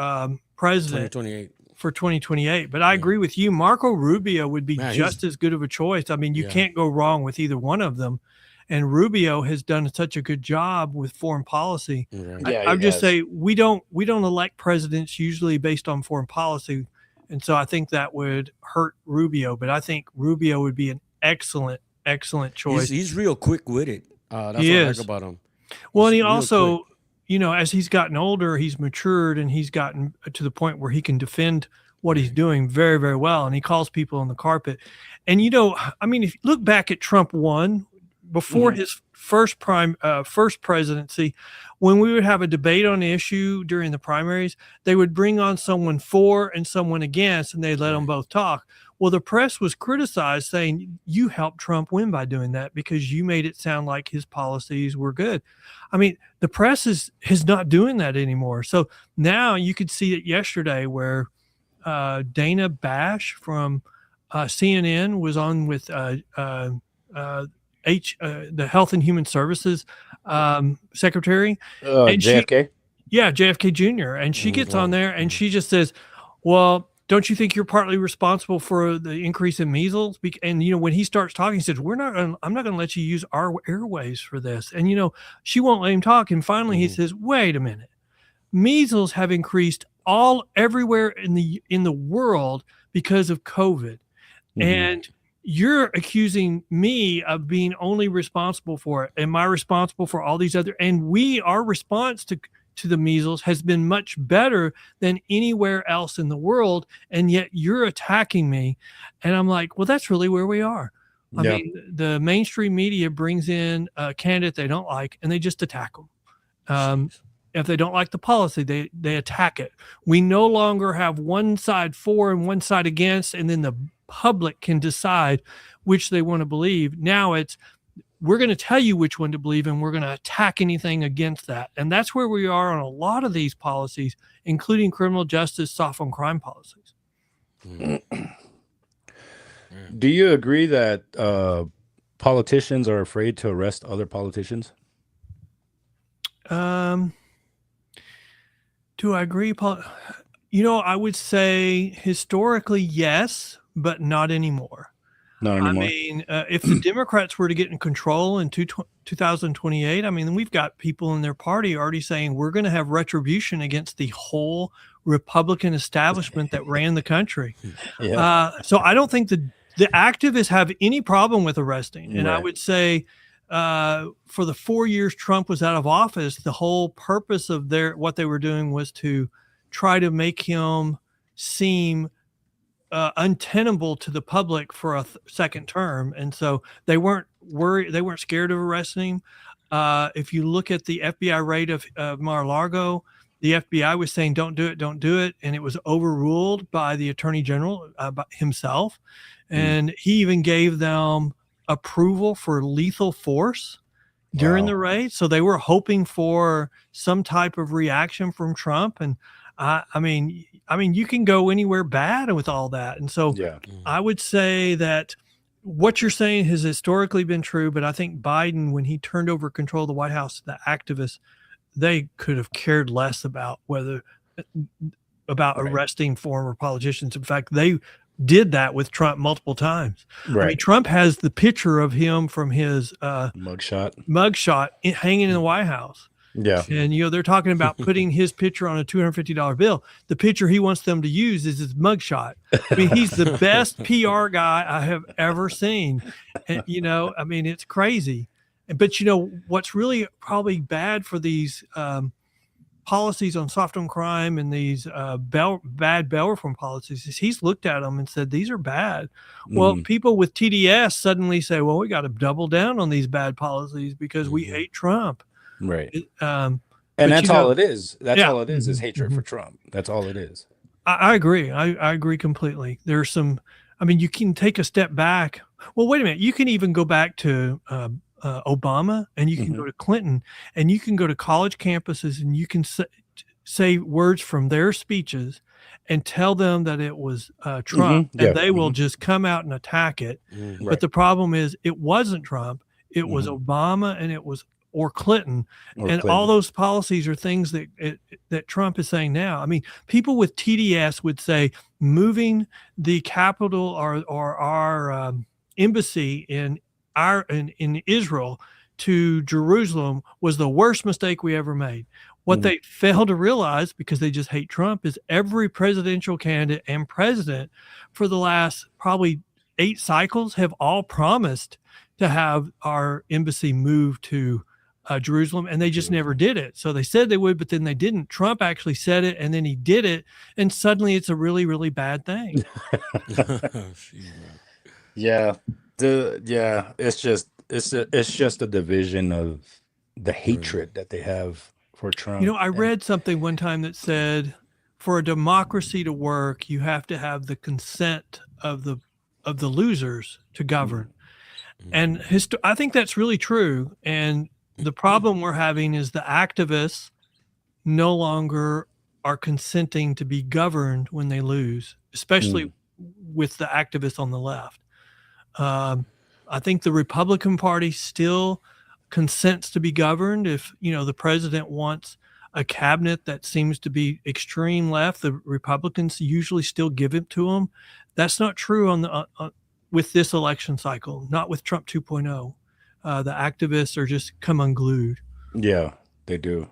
president 2028. For 2028. But I agree with you. Marco Rubio would be just as good of a choice. I mean, you can't go wrong with either one of them. And Rubio has done such a good job with foreign policy. Yeah, I would just say we don't elect presidents usually based on foreign policy. And so I think that would hurt Rubio. But I think Rubio would be an excellent choice. He's real quick with it. That's what I like about him. Well, and he also, quick. As he's gotten older, he's matured and he's gotten to the point where he can defend what he's doing very, very well. And he calls people on the carpet. And, I mean, if you look back at Trump 1, before his first presidency, when we would have a debate on the issue during the primaries, they would bring on someone for and someone against, and they'd let them both talk. Well, the press was criticized, saying you helped Trump win by doing that because you made it sound like his policies were good. I mean, the press is not doing that anymore. So now you could see it yesterday where Dana Bash from CNN was on with the Health and Human Services secretary. JFK? JFK Jr. And she gets on there and she just says, well, don't you think you're partly responsible for the increase in measles? And, when he starts talking, he says, I'm not going to let you use our airways for this. And, she won't let him talk. And finally he says, wait a minute. Measles have increased everywhere in the world because of COVID. And you're accusing me of being only responsible for it. Am I responsible for all these other? And our response to the measles has been much better than anywhere else in the world. And yet you're attacking me. And I'm like, well, that's really where we are. I mean, the mainstream media brings in a candidate they don't like and they just attack them. If they don't like the policy, they attack it. We no longer have one side for and one side against, and then the public can decide which they want to believe. Now we're going to tell you which one to believe, and we're going to attack anything against that. And that's where we are on a lot of these policies, including criminal justice, soft on crime policies. Do you agree that politicians are afraid to arrest other politicians? Do I agree? I would say historically, yes, but not anymore. Not anymore. I mean, if the Democrats were to get in control in 2028, I mean, we've got people in their party already saying we're going to have retribution against the whole Republican establishment that ran the country. So I don't think the activists have any problem with arresting. And I would say for the 4 years Trump was out of office, the whole purpose of what they were doing was to try to make him seem untenable to the public for a second term. And so they weren't worried. They weren't scared of arresting him. If you look at the FBI raid of Mar-a-Lago, the FBI was saying, don't do it. And it was overruled by the attorney general himself. And he even gave them approval for lethal force during the raid. So they were hoping for some type of reaction from Trump. And I mean, you can go anywhere bad with all that. And so I would say that what you're saying has historically been true, but I think Biden, when he turned over control of the White House to the activists, they could have cared less about arresting former politicians. In fact, they did that with Trump multiple times. Right. I mean, Trump has the picture of him from his mugshot hanging in the White House. Yeah. And, they're talking about putting his picture on a $250 bill. The picture he wants them to use is his mugshot. I mean, he's the best PR guy I have ever seen. And, I mean, it's crazy. But, what's really probably bad for these policies on soft on crime and these bad bail reform policies is he's looked at them and said, these are bad. Well, people with TDS suddenly say, well, we got to double down on these bad policies because we hate Trump. Right. And that's all it is. That's all it is hatred for Trump. That's all it is. I agree. I agree completely. There's some, you can take a step back. Well, wait a minute. You can even go back to Obama, and you can go to Clinton, and you can go to college campuses, and you can say words from their speeches and tell them that it was Trump, and they will just come out and attack it. But the problem is it wasn't Trump. It was Obama, and it was or Clinton. All those policies are things that Trump is saying now. I mean, people with TDS would say moving the capital or our embassy in Israel to Jerusalem was the worst mistake we ever made. What they fail to realize, because they just hate Trump, is every presidential candidate and president for the last probably 8 cycles have all promised to have our embassy moved to Jerusalem, and they just never did it. So they said they would, but then they didn't. Trump actually said it, and then he did it, and suddenly it's a really, really bad thing. It's just a division of the hatred that they have for Trump. You know, I read something one time that said, for a democracy to work, you have to have the consent of the losers to govern. And I think that's really true. And the problem we're having is the activists no longer are consenting to be governed when they lose, especially with the activists on the left. I think the Republican Party still consents to be governed. If, the president wants a cabinet that seems to be extreme left, the Republicans usually still give it to them. That's not true with this election cycle, not with Trump 2.0. The activists are just come unglued. Yeah, they do.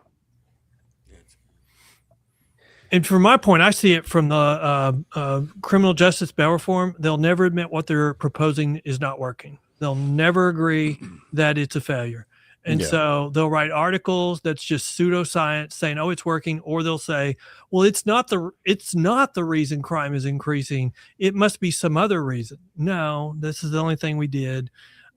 And from my point, I see it from the criminal justice bail reform. They'll never admit what they're proposing is not working. They'll never agree that it's a failure. And so they'll write articles that's just pseudoscience saying, oh, it's working. Or they'll say, well, it's not the reason crime is increasing. It must be some other reason. No, this is the only thing we did.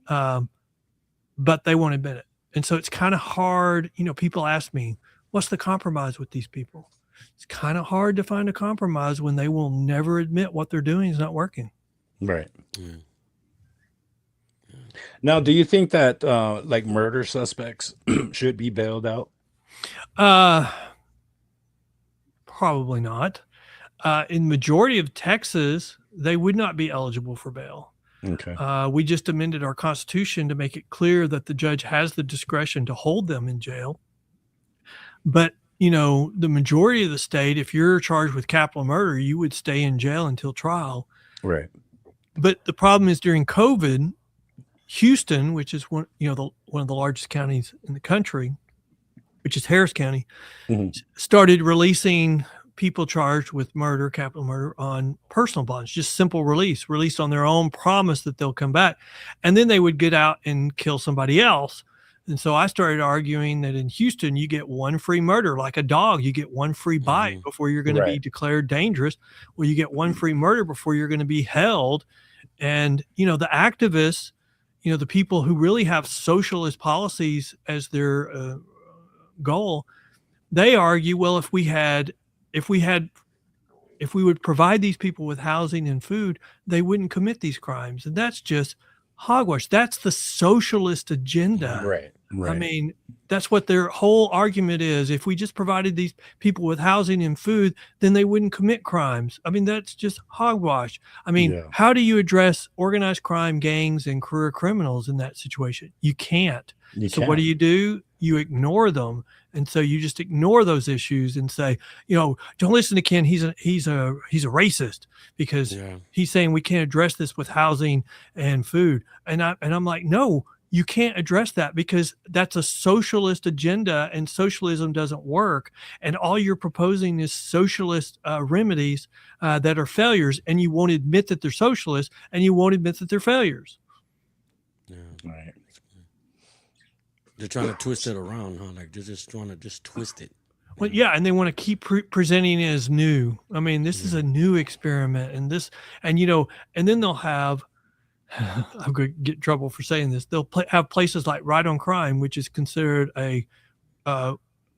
But they won't admit it. And so it's kind of hard. People ask me, what's the compromise with these people? It's kind of hard to find a compromise when they will never admit what they're doing is not working. Right. Now, do you think that like murder suspects should be bailed out? Probably not. In majority of Texas, they would not be eligible for bail. Okay. We just amended our Constitution to make it clear that the judge has the discretion to hold them in jail. But, the majority of the state, if you're charged with capital murder, you would stay in jail until trial. Right. But the problem is during COVID, Houston, which is one of the largest counties in the country, which is Harris County, started releasing people charged with murder, capital murder, on personal bonds, just simple released on their own promise that they'll come back. And then they would get out and kill somebody else. And so I started arguing that in Houston, you get one free murder, like a dog. You get one free bite before you're going to be declared dangerous. Well, you get one free murder before you're going to be held. And, the activists, the people who really have socialist policies as their goal, they argue, well, if we would provide these people with housing and food, they wouldn't commit these crimes. And that's just hogwash. That's the socialist agenda. Right. I mean, that's what their whole argument is. If we just provided these people with housing and food, then they wouldn't commit crimes. I mean, that's just hogwash. I mean, how do you address organized crime, gangs, and career criminals in that situation? You can't. What do? You ignore them. And so you just ignore those issues and say, don't listen to Ken. He's a racist because he's saying we can't address this with housing and food. And I'm like, no, you can't address that because that's a socialist agenda and socialism doesn't work. And all you're proposing is socialist remedies that are failures, and you won't admit that they're socialist, and you won't admit that they're failures. Yeah. Right. They're trying to twist it around, huh? Like they're just trying to twist it. Well, yeah, and they want to keep presenting it as new. I mean, this is a new experiment, and then they'll have. I'm going to get in trouble for saying this. They'll have places like Right on Crime, which is considered a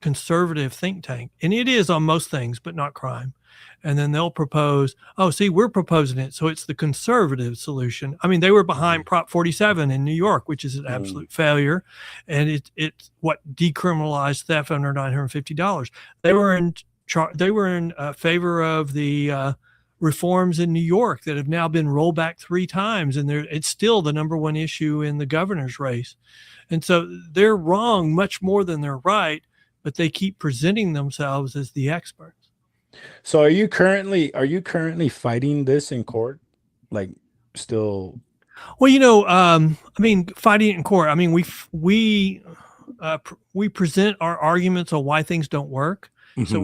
conservative think tank, and it is on most things, but not crime. And then they'll propose, we're proposing it, so it's the conservative solution. I mean, they were behind Prop 47 in New York, which is an absolute failure, and it's what decriminalized theft under $950. They were in favor of the reforms in New York that have now been rolled back 3 times, and it's still the number one issue in the governor's race. And so they're wrong much more than they're right, but they keep presenting themselves as the experts. So are you currently fighting this in court? Like still? Well, I mean, fighting it in court. I mean, we present our arguments on why things don't work. Mm-hmm. So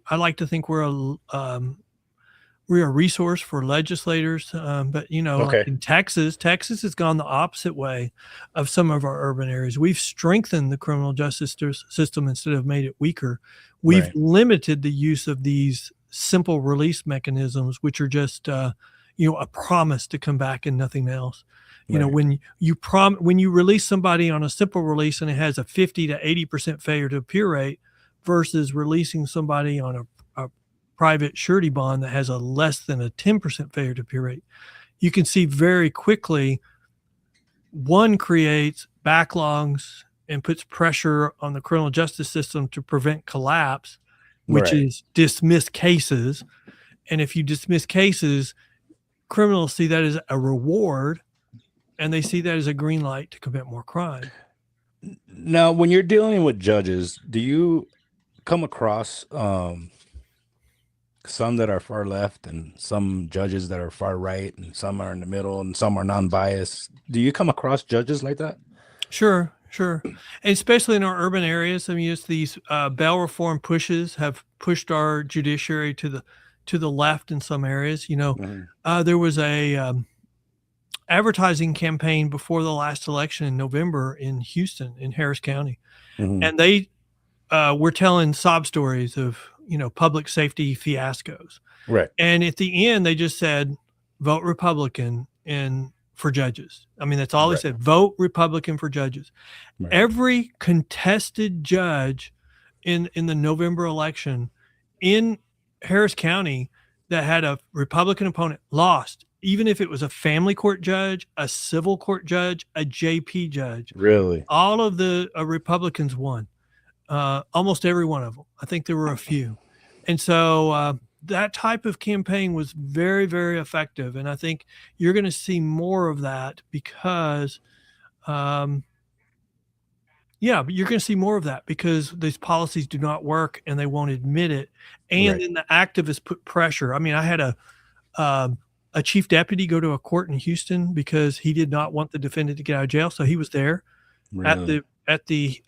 I like to think we're a resource for legislators. But okay. In Texas has gone the opposite way of some of our urban areas. We've strengthened the criminal justice system instead of made it weaker. We've limited the use of these simple release mechanisms, which are just a promise to come back and nothing else. When you release somebody on a simple release and it has a 50 to 80% failure to appear rate versus releasing somebody on a private surety bond that has a less than a 10% failure to appear rate, you can see very quickly one creates backlogs and puts pressure on the criminal justice system to prevent collapse, which is dismiss cases. And if you dismiss cases, criminals see that as a reward, and they see that as a green light to commit more crime. Now, when you're dealing with judges, do you come across some that are far left and some judges that are far right and some are in the middle and some are non-biased? Do you come across judges like that? Sure. And especially in our urban areas. I mean, it's these bail reform pushes have pushed our judiciary to the left in some areas. There was a advertising campaign before the last election in November in Houston, in Harris County. Mm-hmm. And they were telling sob stories of, public safety fiascos. Right. And at the end, they just said, vote Republican for judges. I mean, that's all they said, vote Republican for judges. Right. Every contested judge in the November election in Harris County that had a Republican opponent lost, even if it was a family court judge, a civil court judge, a JP judge. Really? All of the Republicans won. Almost every one of them. I think there were a few. And so that type of campaign was very, very effective. And I think you're going to see more of that because, you're going to see more of that because these policies do not work and they won't admit it. And then the activists put pressure. I mean, I had a chief deputy go to a court in Houston because he did not want the defendant to get out of jail. So he was there at the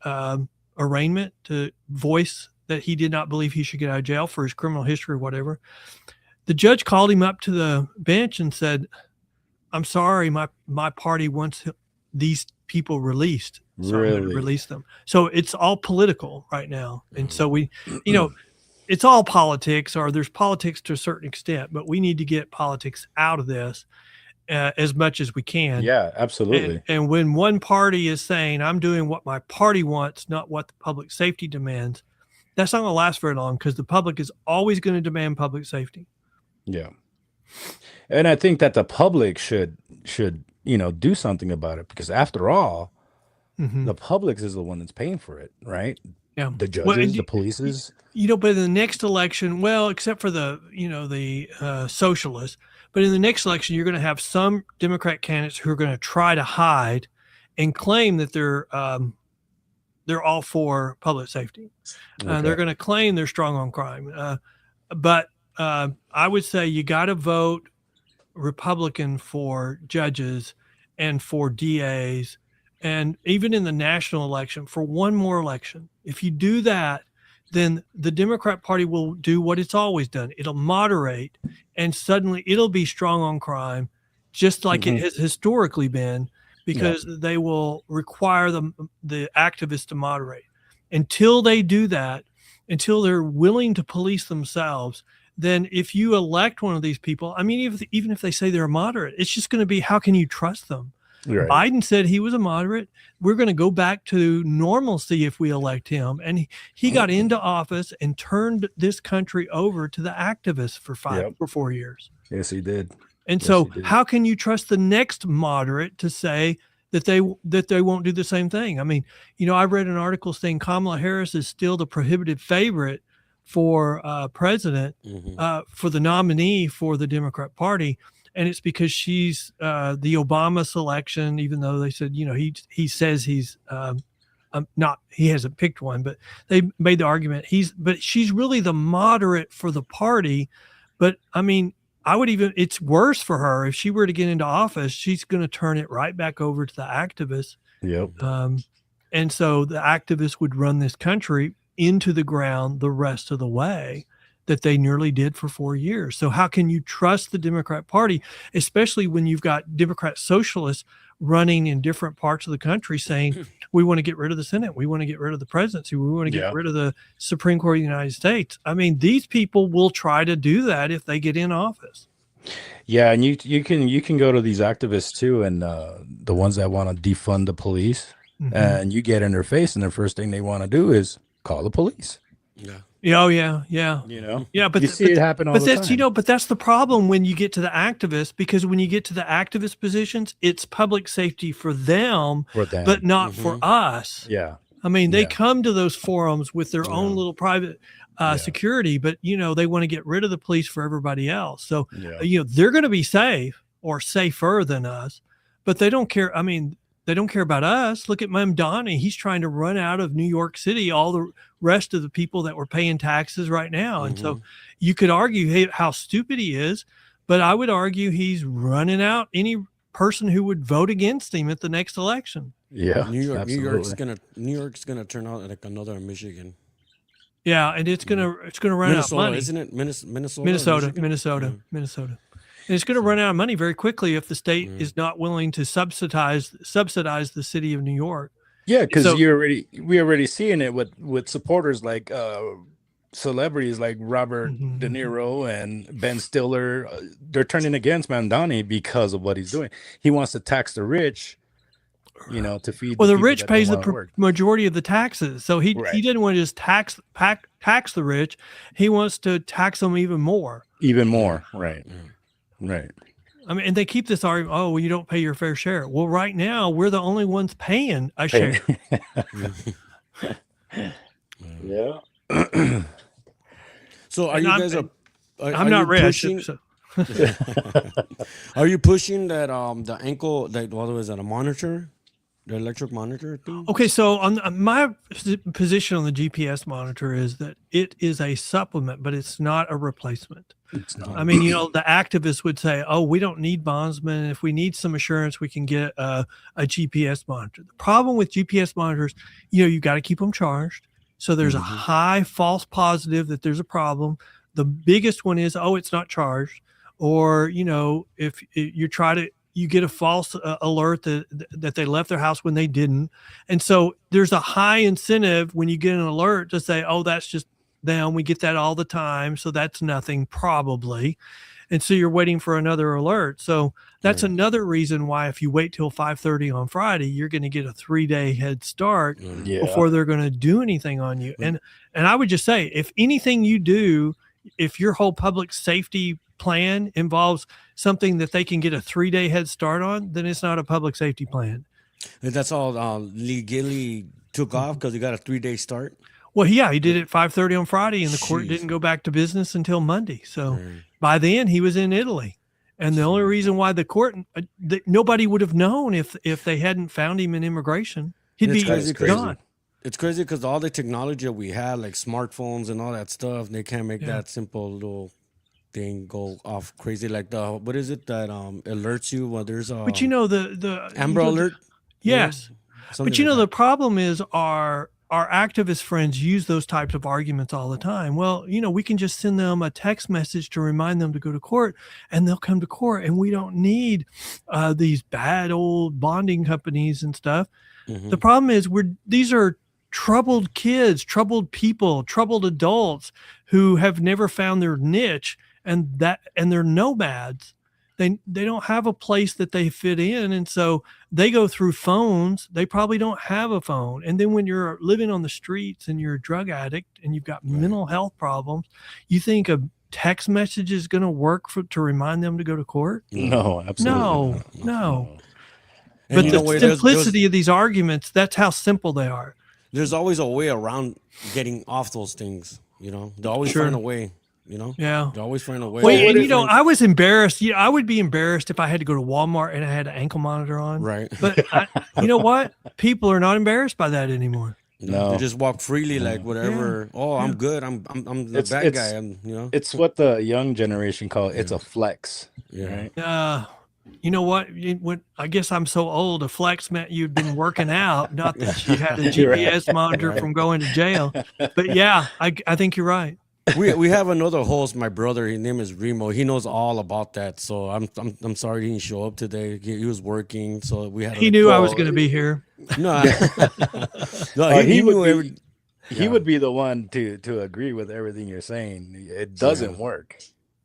arraignment to voice that he did not believe he should get out of jail for his criminal history or whatever. The judge called him up to the bench and said, "I'm sorry, my party wants these people released. So I'm going to release them." So it's all political right now. And so we, it's all politics, or there's politics to a certain extent, but we need to get politics out of this as much as we can. Yeah, absolutely. And when one party is saying, I'm doing what my party wants, not what the public safety demands, that's not going to last very long because the public is always going to demand public safety. Yeah. And I think that the public should do something about it because after all, the public is the one that's paying for it, right? Yeah. The judges, the polices. But in the next election, well, except for the socialists, but in the next election, you're going to have some Democrat candidates who are going to try to hide and claim that they're all for public safety. They're going to claim they're strong on crime. But I would say you got to vote Republican for judges and for DAs, and even in the national election for one more election. If you do that, then the Democrat Party will do what it's always done. It'll moderate, and suddenly it'll be strong on crime, just like it has historically been, because they will require the activists to moderate. Until they do that, until they're willing to police themselves, then if you elect one of these people, I mean, even if they say they're a moderate, it's just going to be, how can you trust them? Right. Biden said he was a moderate. We're going to go back to normalcy if we elect him. And he got into office and turned this country over to the activists for 4 years. Yes, he did. And so how can you trust the next moderate to say that they won't do the same thing? I mean, I read an article saying Kamala Harris is still the prohibited favorite, for president, for the nominee for the Democrat Party. And it's because she's the Obama selection, even though they said, he says he's not, he hasn't picked one, but they made the argument but she's really the moderate for the party. But I mean, it's worse for her. If she were to get into office, she's going to turn it right back over to the activists. Yep. And so the activists would run this country into the ground the rest of the way that they nearly did for 4 years. So how can you trust the Democrat Party, especially when you've got Democrat socialists running in different parts of the country saying, we want to get rid of the Senate. We want to get rid of the presidency. We want to get rid of the Supreme Court of the United States. I mean, these people will try to do that if they get in office. Yeah. And you can go to these activists too. And the ones that want to defund the police, and you get in their face, and the first thing they want to do is call the police. Yeah. Oh yeah. Yeah, but you see it happen all the time. But that's the problem when you get to the activists, because when you get to the activist positions, it's public safety for them. But not for us. Yeah. I mean, they come to those forums with their own little private security, but they want to get rid of the police for everybody else. So they're going to be safe or safer than us, but they don't care. I mean, they don't care about us. Look at Mamdani. He's trying to run out of New York City all the rest of the people that were paying taxes right now. And so you could argue how stupid he is, but I would argue he's running out any person who would vote against him at the next election. Yeah. New York's gonna turn out like another Michigan. Yeah, and it's gonna run out of money, isn't it? Minnesota. Minnesota. And it's going to run out of money very quickly if the state is not willing to subsidize the city of New York. Yeah, because we're already seeing it with supporters like celebrities like Robert De Niro and Ben Stiller. They're turning against Mamdani because of what he's doing. He wants to tax the rich, to feed. Well, the rich pays the majority of the taxes, so he didn't want to just tax the rich. He wants to tax them even more. Right. Right. I mean, and they keep this argument, well, you don't pay your fair share. Well, right now, we're the only ones paying a share. Yeah. So are you guys I'm not rich. Are you pushing that the ankle, what was that, a monitor? The electric monitor thing? Okay, so on my position on the GPS monitor is that it is a supplement, but it's not a replacement. It's not. I mean, the activists would say, oh, we don't need bondsmen. If we need some assurance, we can get a GPS monitor. The problem with GPS monitors, you got to keep them charged. So there's a high false positive that there's a problem. The biggest one is, it's not charged. Or, if you try to, you get a false alert that they left their house when they didn't. And so there's a high incentive when you get an alert to say, that's just them. We get that all the time. So that's nothing probably. And so you're waiting for another alert. So that's another reason why if you wait till 5:30 on Friday, you're going to get a 3-day head start before they're going to do anything on you. And I would just say, if anything you do, if your whole public safety plan involves something that they can get a 3-day head start on, then it's not a public safety plan. And that's all Lee Gilley took off because he got a 3-day start. Well, he did it 5:30 on Friday, and the court didn't go back to business until Monday. So by then he was in Italy. And the only reason why the court, nobody would have known if they hadn't found him in immigration. He'd be gone. It's crazy because all the technology that we have, like smartphones and all that stuff, they can't make that simple little thing go off crazy. Like what is it that alerts you when there's a... But the Amber Alert? Yes. But the problem is our activist friends use those types of arguments all the time. Well, we can just send them a text message to remind them to go to court, and they'll come to court, and we don't need these bad old bonding companies and stuff. The problem is these are troubled kids, troubled people, troubled adults who have never found their niche, and they're nomads. They don't have a place that they fit in. And so they go through phones. They probably don't have a phone. And then when you're living on the streets and you're a drug addict and you've got mental health problems, you think a text message is going to work to remind them to go to court? No, absolutely No. But the simplicity of these arguments, that's how simple they are. There's always a way around getting off those things. You know, they always find a way. You know, yeah, they always find a way. Well, and you know, I was embarrassed. I would be embarrassed if I had to go to Walmart and I had an ankle monitor on. Right. But you know what? People are not embarrassed by that anymore. No, they just walk freely, like whatever. Yeah. Oh, I'm good. I'm the bad guy. You know, it's what the young generation call it's a flex. Yeah. Right? You know what? I guess I'm so old. A flex meant you'd been working out, not that you had a GPS monitor from going to jail. But yeah, I think you're right. We have another host, my brother. His name is Remo. He knows all about that. So I'm sorry he didn't show up today. He was working, so we had. He knew I was going to be here. No, he would be the one to agree with everything you're saying. It doesn't work.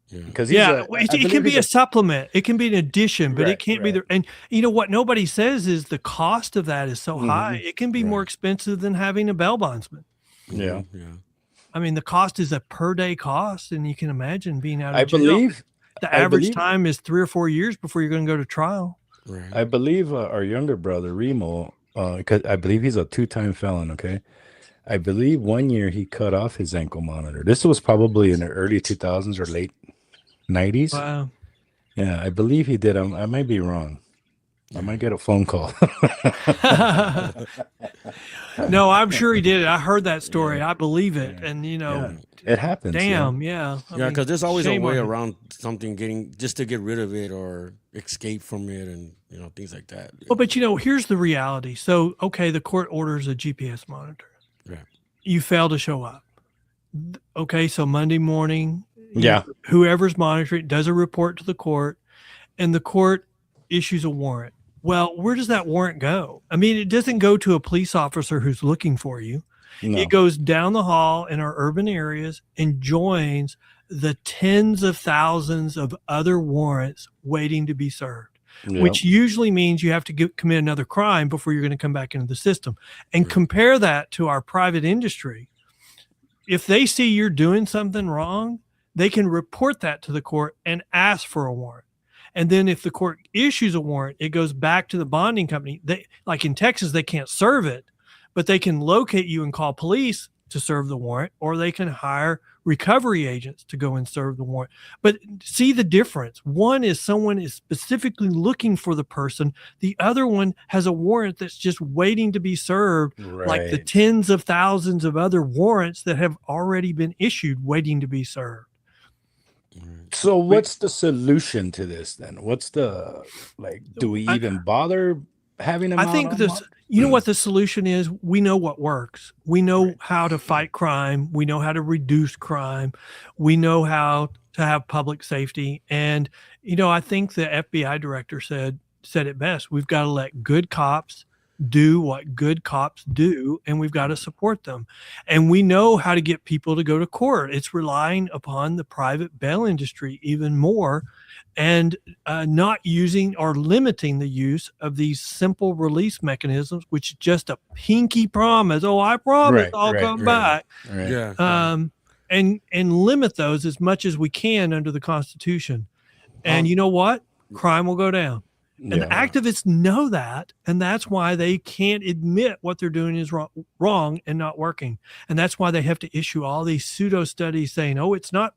Because it can be a supplement. It can be an addition, but it can't be there. And you know what nobody says is the cost of that is so high. It can be more expensive than having a bail bondsman. Yeah. I mean, the cost is a per day cost, and you can imagine being out of jail. Believe the average time is 3 or 4 years before you're going to go to trial. Right. I believe our younger brother Remo, because I believe he's a 2-time felon. Okay. I believe 1 year he cut off his ankle monitor. This was probably in the early 2000s or late 90s. Wow. Yeah, I believe he did. I might be wrong. I might get a phone call. No, I'm sure he did it. I heard that story. I believe it. And, you know, it happens. Damn. Yeah. Because there's always a way around something just to get rid of it or escape from it and, you know, things like that. Well, but, you know, here's the reality. So, okay, the court orders a GPS monitor. Yeah. You fail to show up. Okay, so Monday morning, whoever's monitoring does a report to the court, and the court issues a warrant. Well, where does that warrant go? I mean, it doesn't go to a police officer who's looking for you. No. It goes down the hall in our urban areas and joins the tens of thousands of other warrants waiting to be served, which usually means you have to commit another crime before you're going to come back into the system. And compare that to our private industry. If they see you're doing something wrong, they can report that to the court and ask for a warrant. And then if the court issues a warrant, it goes back to the bonding company. Like in Texas, they can't serve it, but they can locate you and call police to serve the warrant, or they can hire recovery agents to go and serve the warrant. But see the difference. One is someone is specifically looking for the person. The other one has a warrant that's just waiting to be served, like the tens of thousands of other warrants that have already been issued waiting to be served. So what's the solution to this then? What's the, do we even bother having them? I think you know what the solution is? We know what works. We know how to fight crime. We know how to reduce crime. We know how to have public safety. And, you know, I think the FBI director said it best. We've got to let good cops do what good cops do, and we've got to support them. And we know how to get people to go to court. It's relying upon the private bail industry even more, and not using or limiting the use of these simple release mechanisms, which is just a pinky promise. Oh, I promise I'll come back. And limit those as much as we can under the Constitution. And you know what? Crime will go down. And the activists know that, and that's why they can't admit what they're doing is wrong and not working. And that's why they have to issue all these pseudo studies saying, oh, it's not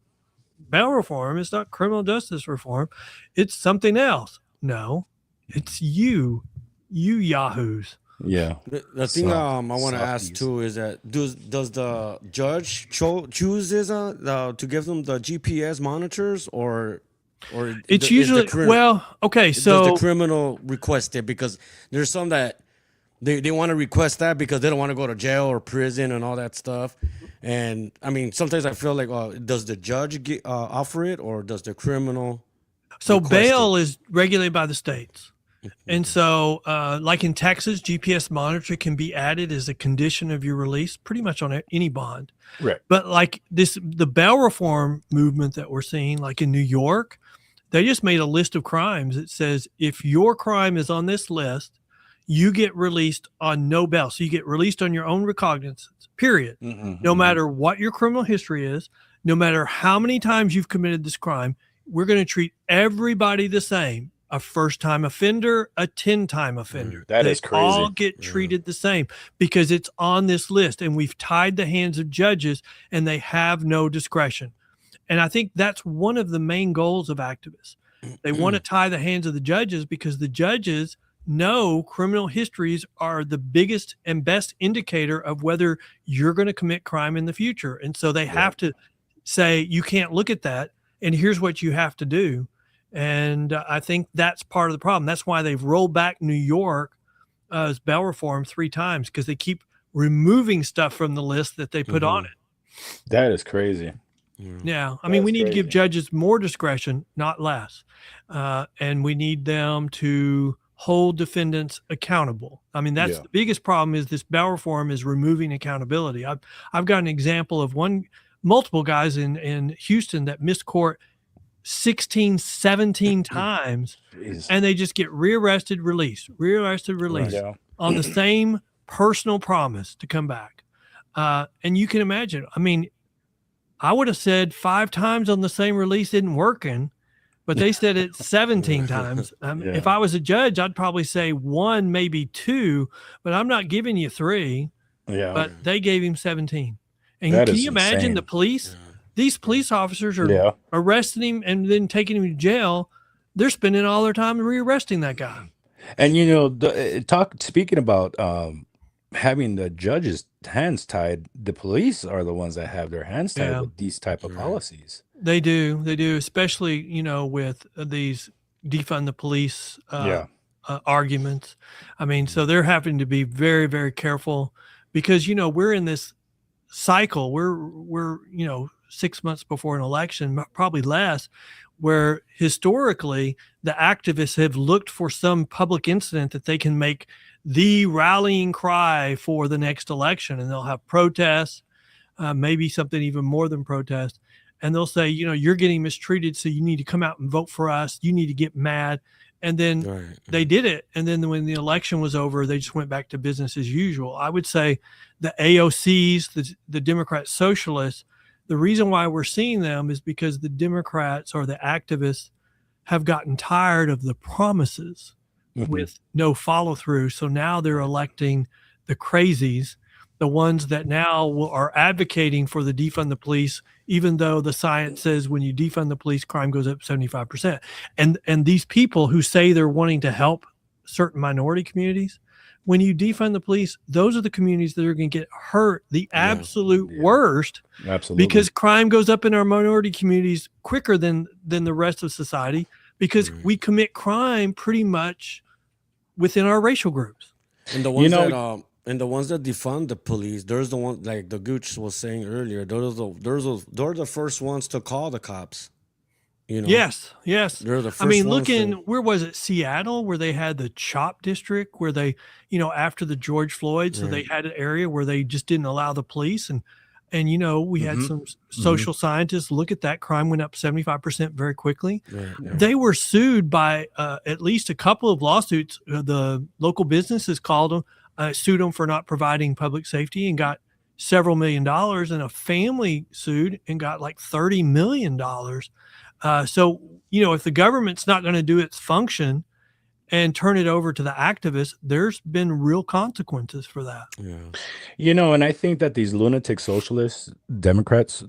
bail reform, it's not criminal justice reform, it's something else. No, it's you yahoos. Yeah. The thing I want to ask too is that does the judge choose to give them the GPS monitors or it's usually so does the criminal request it? Because there's some that they want to request that because they don't want to go to jail or prison and all that stuff. And I mean, sometimes I feel like, does the judge offer it, or does the criminal? So bail is regulated by the states. And so like in Texas, GPS monitor can be added as a condition of your release pretty much on any bond. Right. But like the bail reform movement that we're seeing, like in New York, they just made a list of crimes. It says if your crime is on this list, you get released on no bail. So you get released on your own recognizance, period. No matter what your criminal history is, no matter how many times you've committed this crime, we're going to treat everybody the same. a first-time offender, a 10-time offender. That is crazy. They all get treated the same because it's on this list, and we've tied the hands of judges, and they have no discretion. And I think that's one of the main goals of activists. They want to tie the hands of the judges because the judges know criminal histories are the biggest and best indicator of whether you're going to commit crime in the future. And so they have to say, you can't look at that, and here's what you have to do. And I think that's part of the problem. That's why they've rolled back New York as bail reform 3 times, because they keep removing stuff from the list that they put on it. That is crazy. Yeah. I mean, we need to give judges more discretion, not less. And we need them to hold defendants accountable. I mean, that's the biggest problem is this bail reform is removing accountability. I've got an example of multiple guys in Houston that missed court 16, 17 times, and they just get rearrested, released on the same personal promise to come back. And you can imagine, I mean, I would have said 5 times on the same release isn't working, but they said it 17 times. If I was a judge, I'd probably say 1, maybe 2, but I'm not giving you 3. Yeah. But they gave him 17. And can you imagine the police? These police officers are arresting him and then taking him to jail. They're spending all their time rearresting that guy. And speaking about having the judges' hands tied, the police are the ones that have their hands tied with these type of policies. They do, especially with these defund the police arguments. I mean, so they're having to be very, very careful because we're in this cycle. We're 6 months before an election, probably less, where historically the activists have looked for some public incident that they can make the rallying cry for the next election. And they'll have protests, maybe something even more than protests. And they'll say, you're getting mistreated, so you need to come out and vote for us. You need to get mad. And then they did it. And then when the election was over, they just went back to business as usual. I would say the AOCs, the Democrat socialists, the reason why we're seeing them is because the Democrats or the activists have gotten tired of the promises with no follow through. So now they're electing the crazies, the ones that now are advocating for the defund the police, even though the science says when you defund the police, crime goes up 75%. And these people who say they're wanting to help certain minority communities, when you defund the police, those are the communities that are going to get hurt the absolute worst. Absolutely. Because crime goes up in our minority communities quicker than the rest of society, because we commit crime pretty much within our racial groups. And the ones and the ones that defund the police, there's the ones like the Gooch was saying earlier. They're the first ones to call the cops. Yes. They're the first. I mean, where was it? Seattle, where they had the CHOP district, where they, after the George Floyd, so they had an area where they just didn't allow the police, and we had some social scientists look at that. Crime went up 75% very quickly. They were sued by at least a couple of lawsuits. The local businesses called them. Sued them for not providing public safety and got several $1 million, and a family sued and got like $30 million. So, if the government's not going to do its function and turn it over to the activists, there's been real consequences for that. And I think that these lunatic socialists, Democrats,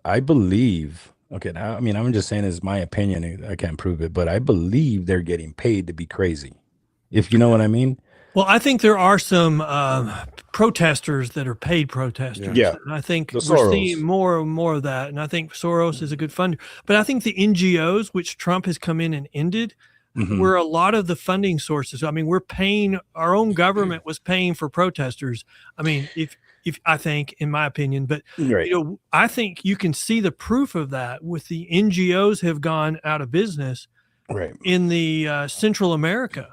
I believe, I'm just saying it's my opinion. I can't prove it, but I believe they're getting paid to be crazy. If you know what I mean? Well, I think there are some protesters that are paid protesters. Yeah. And I think we're seeing more and more of that. And I think Soros is a good funder. But I think the NGOs, which Trump has come in and ended, were a lot of the funding sources. I mean, we're paying, our own government was paying for protesters. I mean, if I think, in my opinion, but I think you can see the proof of that with the NGOs have gone out of business in the Central America.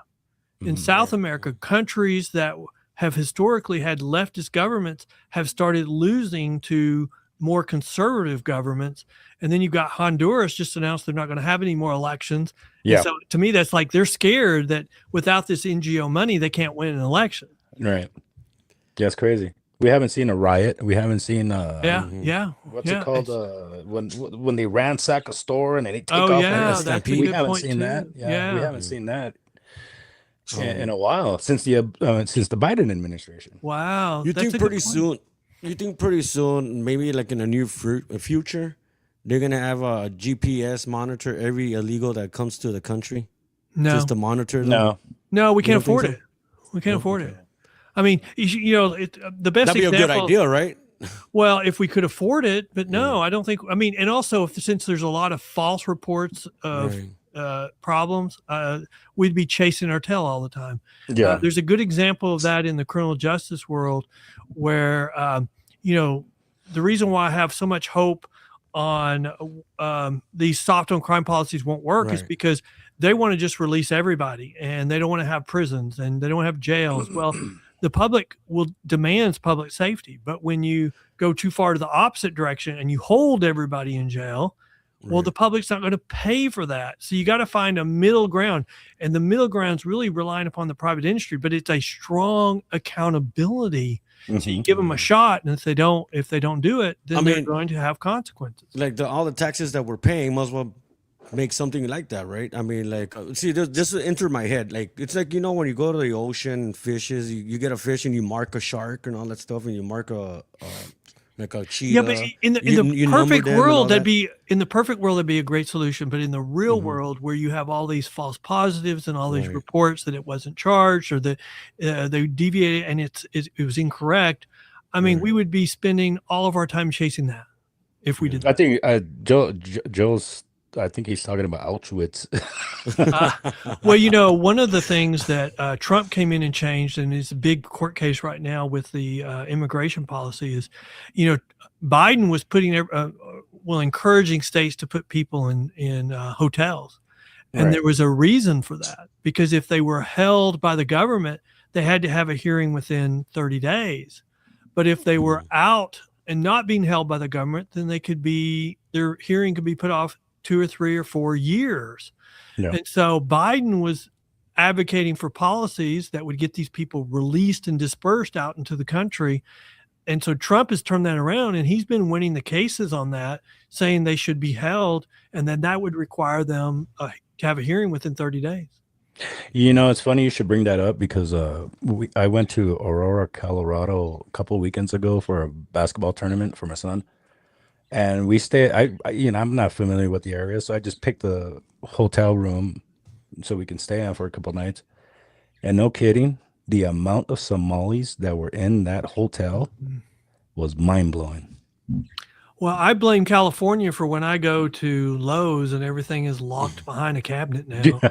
In South America, countries that have historically had leftist governments have started losing to more conservative governments. And then you've got Honduras just announced they're not going to have any more elections. Yeah. And so to me, that's like they're scared that without this NGO money, they can't win an election. Right. That's crazy. We haven't seen a riot. We haven't seen what's it called? When they ransack a store and they take off. That's a we good haven't point seen too. that. We haven't seen that in a while since the Biden administration. Wow. You think pretty soon, maybe like in a near future, they're gonna have a GPS monitor every illegal that comes to the country? No, just to monitor them? No, we can't afford it. We can't afford it. I mean, the best that'd be example, a good idea, right? Well, if we could afford it, but no, I don't think. I mean, and also since there's a lot of false reports of problems, we'd be chasing our tail all the time. Yeah, there's a good example of that in the criminal justice world, where the reason why I have so much hope on these soft on crime policies won't work is because they want to just release everybody, and they don't want to have prisons, and they don't want to have jails. Well, the public demands public safety, but when you go too far to the opposite direction and you hold everybody in jail, well, the public's not going to pay for that. So you got to find a middle ground, and the middle ground's really relying upon the private industry, but it's a strong accountability. So you give them a shot, and if they don't do it, then they're going to have consequences. Like all the taxes that we're paying, must well make something like that, right? I mean, like, see, this entered my head. Like, it's like, when you go to the ocean and fishes, you get a fish and you mark a shark and all that stuff, and you mark a cheetah. Yeah, but in the perfect world, that'd be a great solution. But in the real world, where you have all these false positives and all these reports that it wasn't charged, or that they deviated and it was incorrect, I mean, we would be spending all of our time chasing that if we did that. I think Joe's. I think he's talking about Auschwitz. Well, one of the things that Trump came in and changed, and it's a big court case right now with the immigration policy, is, Biden was encouraging states to put people in hotels. And there was a reason for that, because if they were held by the government, they had to have a hearing within 30 days. But if they were out and not being held by the government, then their hearing could be put off 2 or 3 or 4 years. Yeah. And so Biden was advocating for policies that would get these people released and dispersed out into the country. And so Trump has turned that around, and he's been winning the cases on that, saying they should be held, and then that would require them to have a hearing within 30 days. It's funny you should bring that up, because I went to Aurora, Colorado a couple of weekends ago for a basketball tournament for my son. And we stayed. I'm not familiar with the area, so I just picked the hotel room so we can stay on for a couple of nights. And no kidding, the amount of Somalis that were in that hotel was mind blowing. Well, I blame California for when I go to Lowe's and everything is locked behind a cabinet now.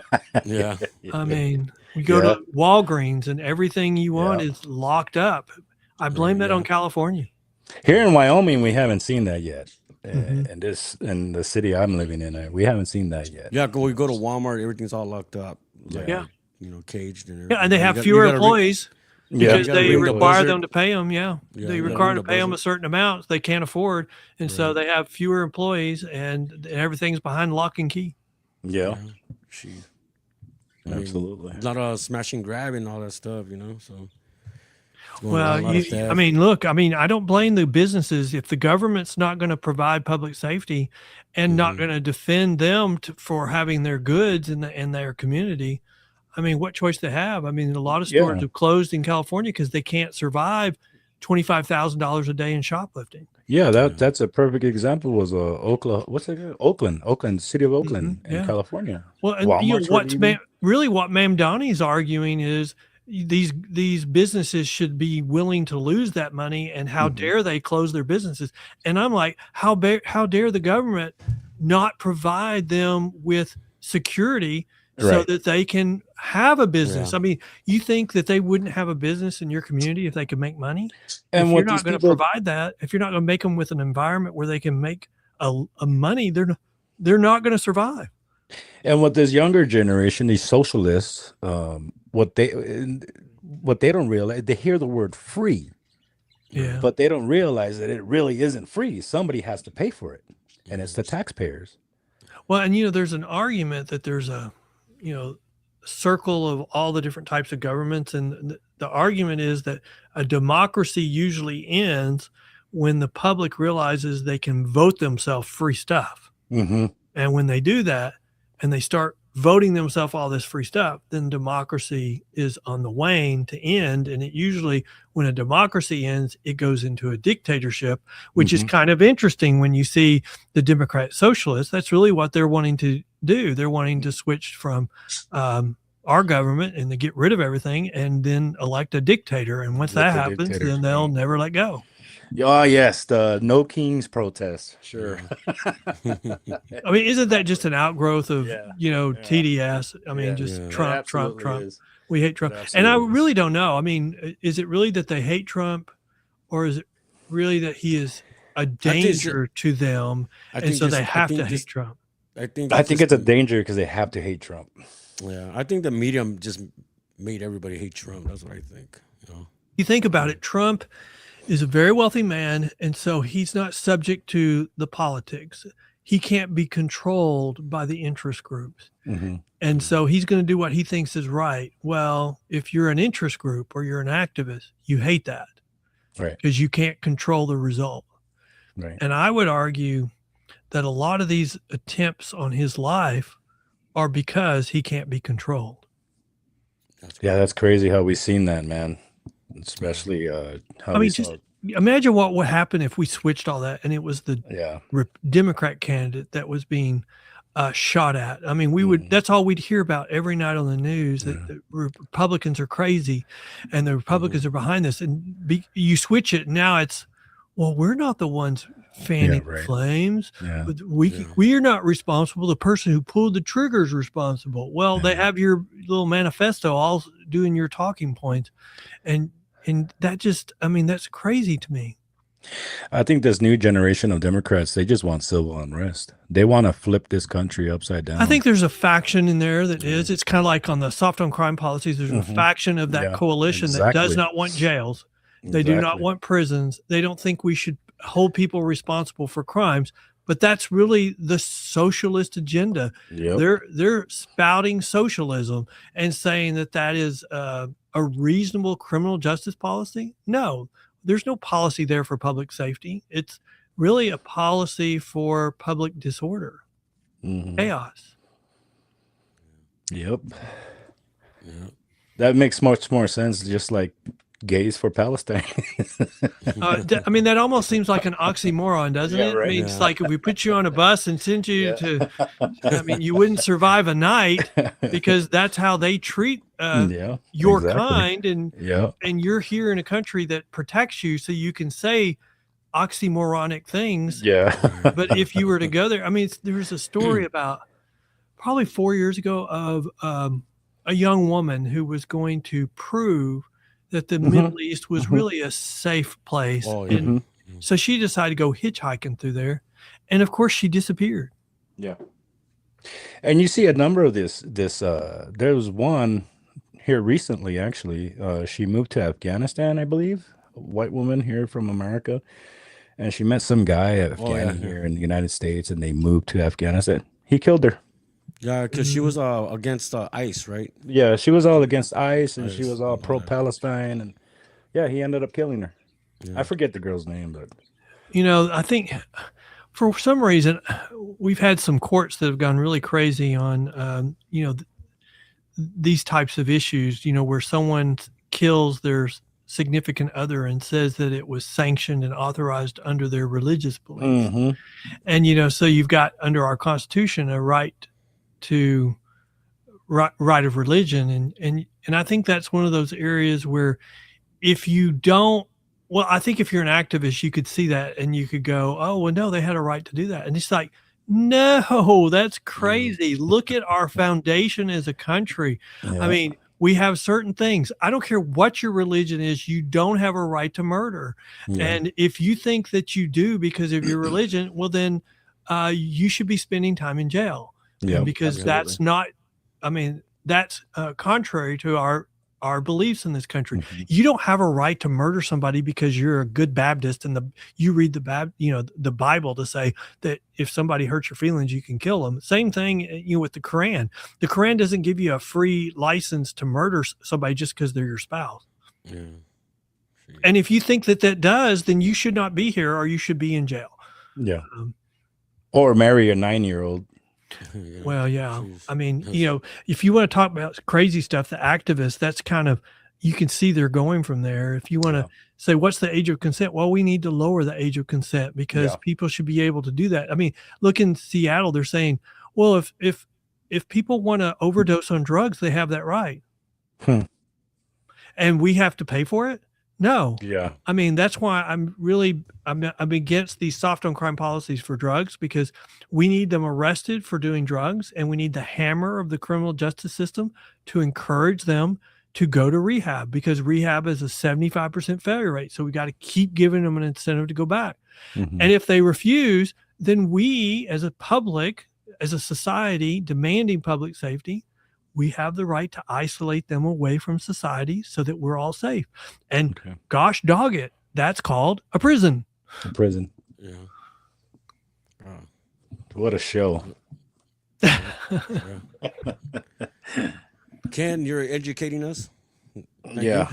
Yeah. I mean, we go to Walgreens and everything you want is locked up. I blame that on California. Here in Wyoming, we haven't seen that yet. And in the city I'm living in, we haven't seen that yet. Yeah, we go to Walmart, everything's all locked up. Caged and everything. Yeah, and they have fewer employees because they require them to pay them. They require to pay them a certain amount they can't afford, and so they have fewer employees, and everything's behind lock and key. Yeah, absolutely. A lot of smash and grab and all that stuff, so. Well, I don't blame the businesses. If the government's not going to provide public safety and not going to defend them for having their goods in their community, I mean, what choice they have? I mean, a lot of stores have closed in California because they can't survive $25,000 a day in shoppifting. Yeah, that's a perfect example. Was Oakland? What's it? Oakland, city of Oakland in California. Well, and what Mamdani's arguing is, these businesses should be willing to lose that money, and how dare they close their businesses? And I'm like, how dare the government not provide them with security so that they can have a business? Yeah. I mean, you think that they wouldn't have a business in your community if they could make money? And if you're not going to provide that, if you're not going to make them with an environment where they can make a money, they're not going to survive. And with this younger generation, these socialists, what they don't realize, they hear the word free, but they don't realize that it really isn't free. Somebody has to pay for it, and it's the taxpayers. Well, and there's an argument that there's a circle of all the different types of governments, and the argument is that a democracy usually ends when the public realizes they can vote themselves free stuff. Mm-hmm. And when they do that and they start voting themselves all this free stuff, then democracy is on the wane to end. And it usually, when a democracy ends, it goes into a dictatorship, which is kind of interesting when you see the Democrat socialists. That's really what they're wanting to do. They're wanting to switch from our government and to get rid of everything and then elect a dictator. And once that happens, then they'll never let go. Oh, yes, the No Kings protest. Sure. I mean, isn't that just an outgrowth of, TDS? I mean, just Trump. Is. We hate Trump. And I really don't know. I mean, is it really that they hate Trump, or is it really that he is a danger to them, and so they have to hate Trump? I think it's a danger because they have to hate Trump. Yeah, I think the medium just made everybody hate Trump. That's what I think. You think about it, Trump is a very wealthy man, and so he's not subject to the politics. He can't be controlled by the interest groups. Mm-hmm. And so he's going to do what he thinks is right. Well, if you're an interest group or you're an activist, you hate that. Right. Because you can't control the result. Right. And I would argue that a lot of these attempts on his life are because he can't be controlled. That's crazy how we've seen that, man. Especially how just imagine what would happen if we switched all that and it was the Democrat candidate that was being shot at. I mean, we would, that's all we'd hear about every night on the news, that the Republicans are crazy and the Republicans are behind this. And you switch it. Now it's, well, we're not the ones fanning flames. Yeah. But we are not responsible. The person who pulled the trigger is responsible. Well, they have your little manifesto all doing your talking points. And that just, I mean, that's crazy to me. I think this new generation of Democrats, they just want civil unrest. They want to flip this country upside down. I think there's a faction in there that is. It's kind of like on the soft on crime policies. There's a faction of that coalition that does not want jails. They do not want prisons. They don't think we should hold people responsible for crimes. But that's really the socialist agenda. Yep. They're spouting socialism and saying that is a reasonable criminal justice policy. No, there's no policy there for public safety. It's really a policy for public disorder, chaos. Yep. That makes much more sense. Just like gays for Palestine. I mean, that almost seems like an oxymoron, doesn't it? Right. I mean, it's like if we put you on a bus and send you to, I mean, you wouldn't survive a night because that's how they treat your kind. And you're here in a country that protects you so you can say oxymoronic things. Yeah. But if you were to go there, I mean, there was a story about probably 4 years ago of a young woman who was going to prove that the Middle East was really a safe place. And so she decided to go hitchhiking through there. And of course she disappeared. Yeah. And you see a number of there was one here recently, actually. She moved to Afghanistan, I believe, a white woman here from America. And she met some guy at here in the United States, and they moved to Afghanistan. He killed her. Yeah, because she was against ICE, right? Yeah, she was all against ICE, and she was all pro-Palestine, and he ended up killing her. Yeah. I forget the girl's name, but I think for some reason we've had some courts that have gone really crazy on these types of issues. Where someone kills their significant other and says that it was sanctioned and authorized under their religious beliefs, and so you've got under our Constitution a right to right of religion. And I think that's one of those areas where if you don't, well, I think if you're an activist, you could see that and you could go, oh, well, no, they had a right to do that. And it's like, no, that's crazy. Look at our foundation as a country. I mean, we have certain things. I don't care what your religion is. You don't have a right to murder. And if you think that you do because of your religion, well, then you should be spending time in jail. Because that's not, I mean, that's contrary to our beliefs in this country. You don't have a right to murder somebody because you're a good Baptist and you read the Bible to say that if somebody hurts your feelings, you can kill them. Same thing, with the Quran. The Quran doesn't give you a free license to murder somebody just because they're your spouse. Yeah. And if you think that does, then you should not be here, or you should be in jail. Yeah. Or marry a 9-year-old. Yeah. Well, yeah. Jeez. I mean, if you want to talk about crazy stuff, the activists, that's kind of, you can see they're going from there. If you want to say, what's the age of consent? Well, we need to lower the age of consent because people should be able to do that. I mean, look in Seattle, they're saying, well, if people want to overdose on drugs, they have that right. And we have to pay for it? No. Yeah. I mean, that's why I'm against these soft on crime policies for drugs, because we need them arrested for doing drugs, and we need the hammer of the criminal justice system to encourage them to go to rehab, because rehab is a 75% failure rate. So we got to keep giving them an incentive to go back. And if they refuse, then we as a public, as a society demanding public safety, we have the right to isolate them away from society so that we're all safe. And gosh dog it, that's called a prison. A prison. Yeah. What a show. Ken, you're educating us. Thank you.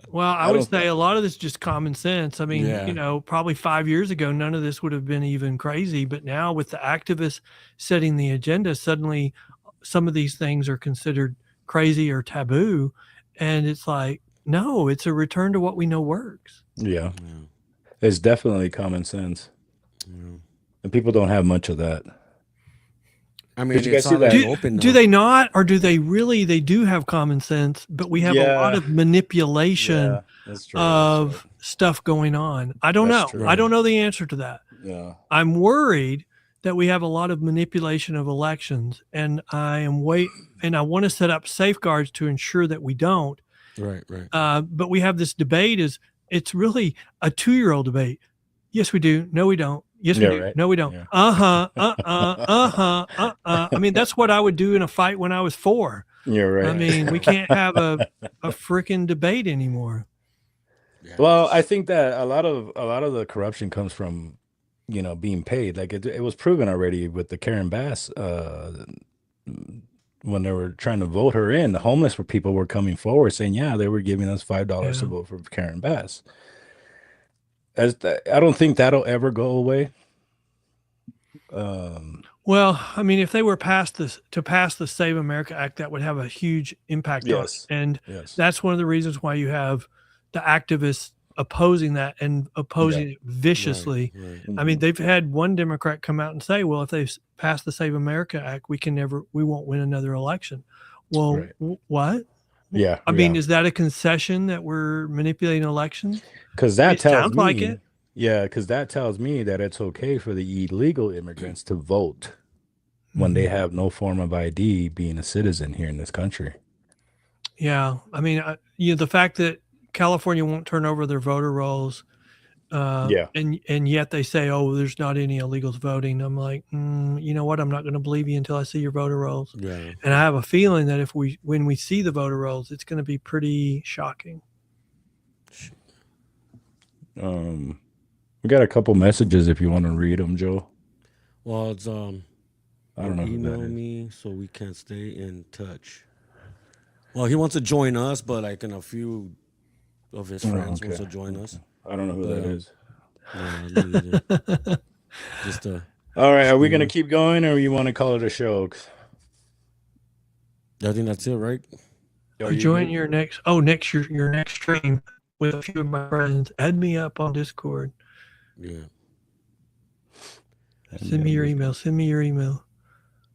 Well, I would say a lot of this is just common sense. I mean, probably 5 years ago, none of this would have been even crazy. But now with the activists setting the agenda, suddenly some of these things are considered crazy or taboo. And it's like, no, it's a return to what we know works. Yeah. It's definitely common sense. And people don't have much of that. I mean, did you guys see that? Do they not, or do they really? They do have common sense, but we have a lot of manipulation of stuff going on. I don't know. I don't know the answer to that. Yeah. I'm worried that we have a lot of manipulation of elections, and I want to set up safeguards to ensure that we don't. Right. But we have this debate. It's really a 2-year-old debate. Yes, we do. No, we don't. Yes, we do. Right. No, we don't. Yeah. I mean, that's what I would do in a fight when I was 4. You're right. I mean, we can't have a freaking debate anymore. Yeah. Well, I think that a lot of the corruption comes from, being paid. Like it was proven already with the Karen Bass, when they were trying to vote her in, the homeless people were coming forward saying, they were giving us $5 to vote for Karen Bass. I don't think that'll ever go away. Well, I mean, if they were pass the Save America Act, that would have a huge impact on it. And that's one of the reasons why you have the activists opposing that and opposing it viciously. Right. I mean, they've had one Democrat come out and say, well, if they pass the Save America Act, we won't win another election. Well, what? Yeah. I mean, is that a concession that we're manipulating elections? Because that sounds like it. Yeah, because that tells me that it's okay for the illegal immigrants to vote when they have no form of ID being a citizen here in this country. Yeah. I mean, the fact that California won't turn over their voter rolls, and yet they say, oh, there's not any illegals voting. I'm like, you know what? I'm not going to believe you until I see your voter rolls. Yeah. And I have a feeling that when we see the voter rolls, it's going to be pretty shocking. We got a couple messages if you want to read them, Joe. Well, it's I don't know. Email me so we can stay in touch. Well, he wants to join us, but like in a few of his friends wants to join us. I don't know who that is. No, just all right. Are we gonna keep going, or you want to call it a show? I think that's it, right? Join your next stream with a few of my friends. Add me up on Discord. Yeah. Send me your email.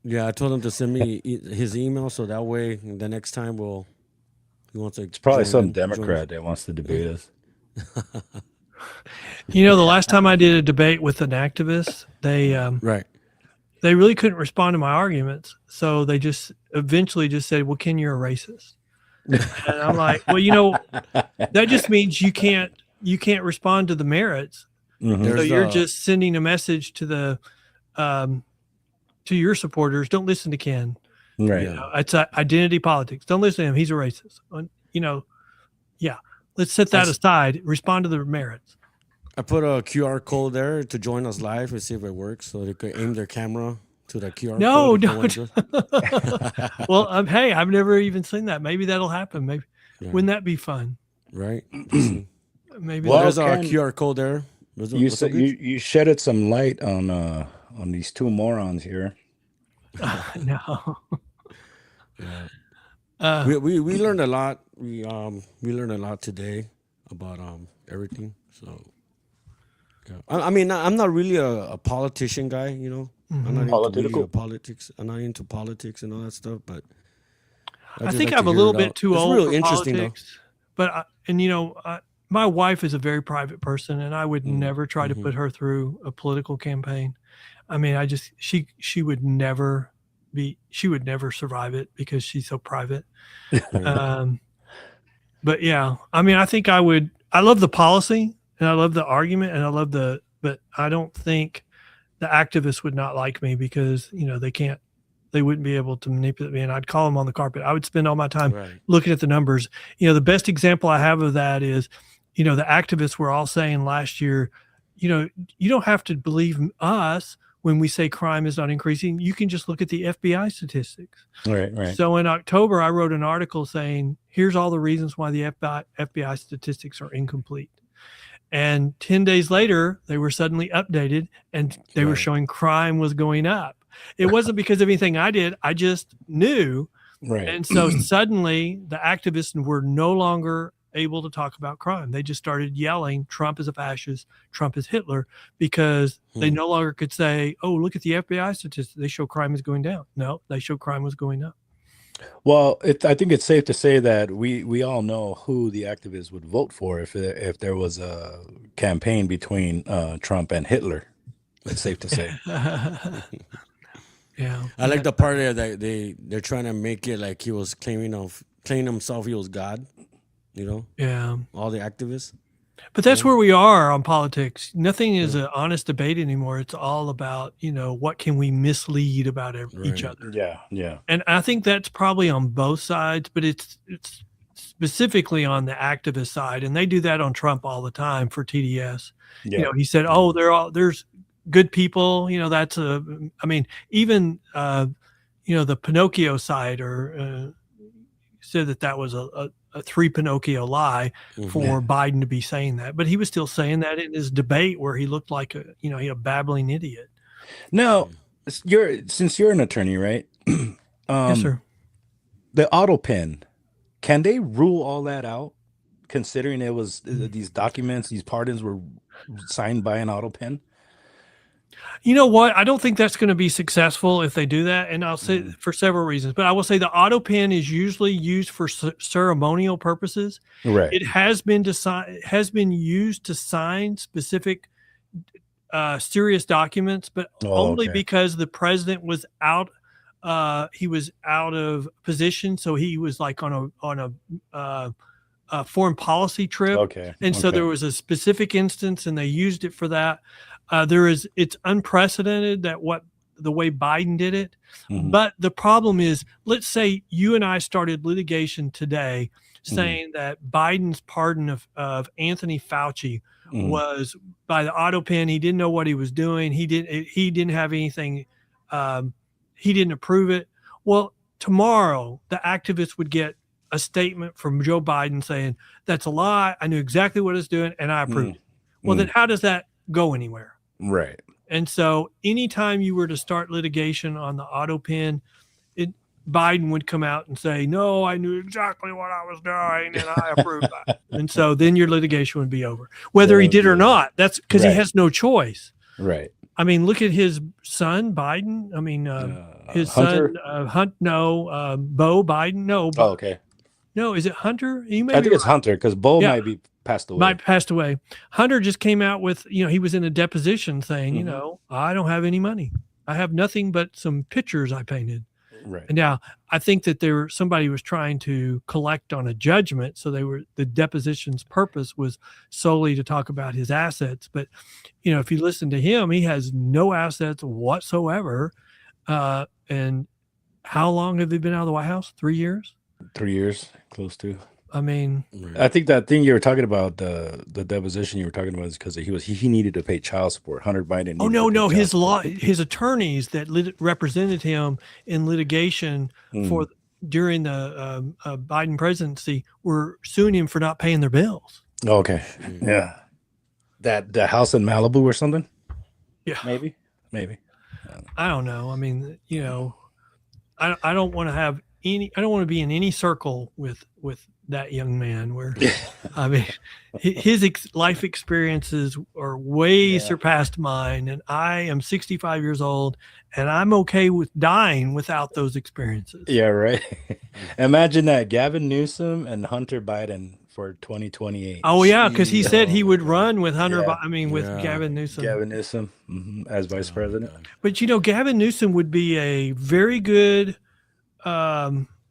Yeah, I told him to send me his email so that way the next time he wants to. It's probably some Democrat that wants to debate us. The last time I did a debate with an activist, they really couldn't respond to my arguments, so they just eventually just said, "Well, Ken, you're a racist." And I'm like, well, that just means you can't respond to the merits. So you're just sending a message to the to your supporters. Don't listen to Ken. Right. It's identity politics. Don't listen to him. He's a racist. Let's set that aside. Respond to the merits. I put a QR code there to join us live and see if it works, so they could aim their camera to the QR code. No, don't. Well, hey, I've never even seen that. Maybe that'll happen. Maybe Wouldn't that be fun? Right. Maybe. Well, there's our QR code there. You said you shedded some light on these two morons here. No. We learned a lot. We learned a lot today about everything. So I mean, I'm not really a politician guy, you know. I'm not into politics. I'm not into politics and all that stuff. But I think I'm a little bit too old really for interesting, politics. But my wife is a very private person, and I would never try to put her through a political campaign. I mean, she would never survive it because she's so private. But yeah, I mean, I think I love the policy and I love the argument and but I don't think the activists would not like me because, they wouldn't be able to manipulate me, and I'd call them on the carpet. I would spend all my time looking at the numbers. The best example I have of that is, the activists were all saying last year, you don't have to believe us when we say crime is not increasing. You can just look at the FBI statistics. Right. So in October, I wrote an article saying, here's all the reasons why the FBI statistics are incomplete. And 10 days later, they were suddenly updated and they were showing crime was going up. It wasn't because of anything I did. I just knew. Right. And so suddenly the activists were no longer able to talk about crime. They just started yelling, Trump is a fascist, Trump is Hitler, because they no longer could say, oh, look at the FBI statistics. They show crime is going down. No, they show crime was going up. Well, I think it's safe to say that we all know who the activists would vote for if there was a campaign between Trump and Hitler. It's safe to say. Yeah, I like the part there that they're trying to make it like he was claiming himself he was God. Yeah, all the activists. But that's where we are on politics. Nothing is an honest debate anymore. It's all about, what can we mislead about each other. Yeah. And I think that's probably on both sides, but it's specifically on the activist side. And they do that on Trump all the time for TDS. Yeah. He said, oh, there's good people. Even, the Pinocchio side said that was a three Pinocchio lie for Biden to be saying that, but he was still saying that in his debate where he looked like a babbling idiot. Now, since you're an attorney, right? Yes, sir. The auto pen, can they rule all that out? Considering it was these documents, these pardons were signed by an auto pen. You know what? I don't think that's going to be successful if they do that. And I'll say for several reasons, but I will say the auto pen is usually used for ceremonial purposes. Right. It has been used to sign specific serious documents, but only because the president was out. He was out of position. So he was like on a foreign policy trip. Okay. And so there was a specific instance and they used it for that. It's unprecedented the way Biden did it. But the problem is, let's say you and I started litigation today saying that Biden's pardon of Anthony Fauci was by the auto pen. He didn't know what he was doing. He didn't have anything. He didn't approve it. Well, tomorrow the activists would get a statement from Joe Biden saying that's a lie. I knew exactly what I was doing and I approved it. Well, then how does that go anywhere? Right. And so anytime you were to start litigation on the auto pen, Biden would come out and say, no, I knew exactly what I was doing and I approved that. And so then your litigation would be over. Whether he did or not, that's because he has no choice. Right. I mean, look at his son, Biden. I mean, his Hunter? son, Bo Biden. No. Oh, okay. No, is it Hunter? I think it's Hunter because Bo might be passed away. Passed away. Hunter just came out with, he was in a deposition saying, I don't have any money. I have nothing but some pictures I painted. Right. And now I think that somebody was trying to collect on a judgment. So the deposition's purpose was solely to talk about his assets. But, if you listen to him, he has no assets whatsoever. And how long have they been out of the White House? 3 years? 3 years, close to. I mean, I think that thing you were talking about, the deposition you were talking about, is because he needed to pay child support. Hunter Biden. Oh no, his attorneys that represented him in litigation during the Biden presidency were suing him for not paying their bills. Okay. Yeah. The house in Malibu or something? Yeah. Maybe. I don't know. I mean, I don't want to be in any circle with that young man where, I mean, his life experiences are way surpassed mine. And I am 65 years old and I'm okay with dying without those experiences. Yeah, right. Imagine that, Gavin Newsom and Hunter Biden for 2028. Oh yeah, because he said he would run with with Gavin Newsom. Gavin Newsom as vice president. But Gavin Newsom would be a very good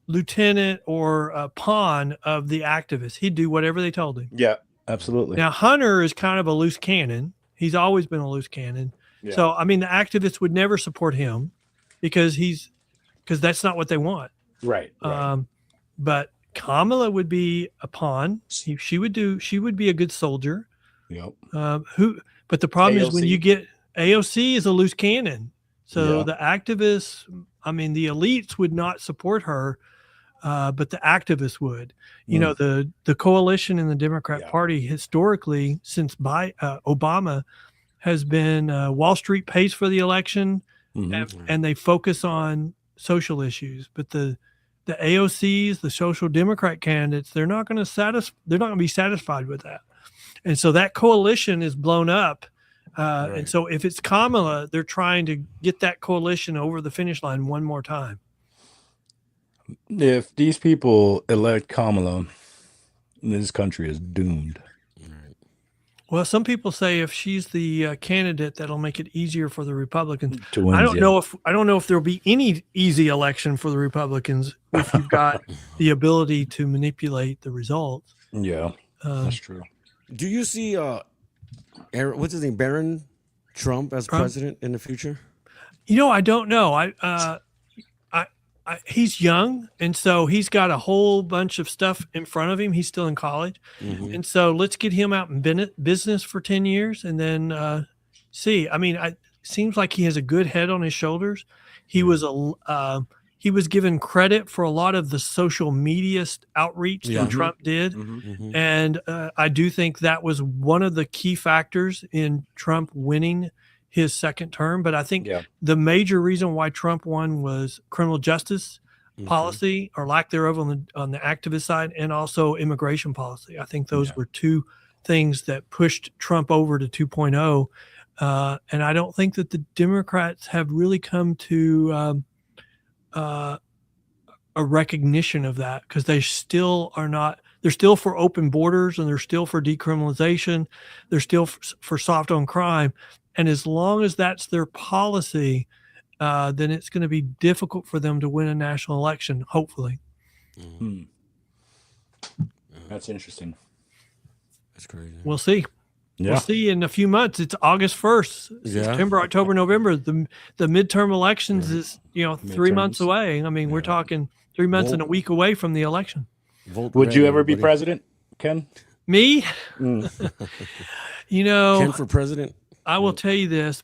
lieutenant or a pawn of the activists. He'd do whatever they told him. Yeah, absolutely. Now Hunter is kind of a loose cannon. He's always been a loose cannon. Yeah. So I mean, the activists would never support him because that's not what they want. Right. But Kamala would be a pawn. She would be a good soldier. Yep. But the problem is when you get AOC is a loose cannon. So the activists, I mean, the elites would not support her, but the activists would. You know, the coalition in the Democrat Party historically since Obama has been Wall Street pays for the election, and they focus on social issues. But the AOCs, the social democrat candidates, they're not going to be satisfied with that. And so that coalition is blown up. And so if it's Kamala, they're trying to get that coalition over the finish line one more time. If these people elect Kamala, this country is doomed. Well, some people say if she's the candidate, that'll make it easier for the Republicans to win. I don't know if there'll be any easy election for the Republicans if you've got the ability to manipulate the results. Yeah, that's true. Do you see what's his name, Barron Trump as president in the future? I don't know. He's young, and so he's got a whole bunch of stuff in front of him. He's still in college, and so let's get him out in business for 10 years, and then see. I mean, it seems like he has a good head on his shoulders. He was given credit for a lot of the social media outreach that Trump did, and I do think that was one of the key factors in Trump winning his second term. But I think the major reason why Trump won was criminal justice policy or lack thereof on the activist side, and also immigration policy. I think those were two things that pushed Trump over to 2.0. And I don't think that the Democrats have really come to a recognition of that, because they still are not. They're still for open borders, and they're still for decriminalization. They're still for soft on crime. And as long as that's their policy, then it's going to be difficult for them to win a national election, hopefully. That's interesting. That's crazy. We'll see. Yeah. We'll see in a few months. It's August 1st. September, October, November. The midterm elections is 3 months away. I mean, we're talking 3 months and a week away from the election. Would you ever be president, Ken? Me? Ken for president? I will tell you this,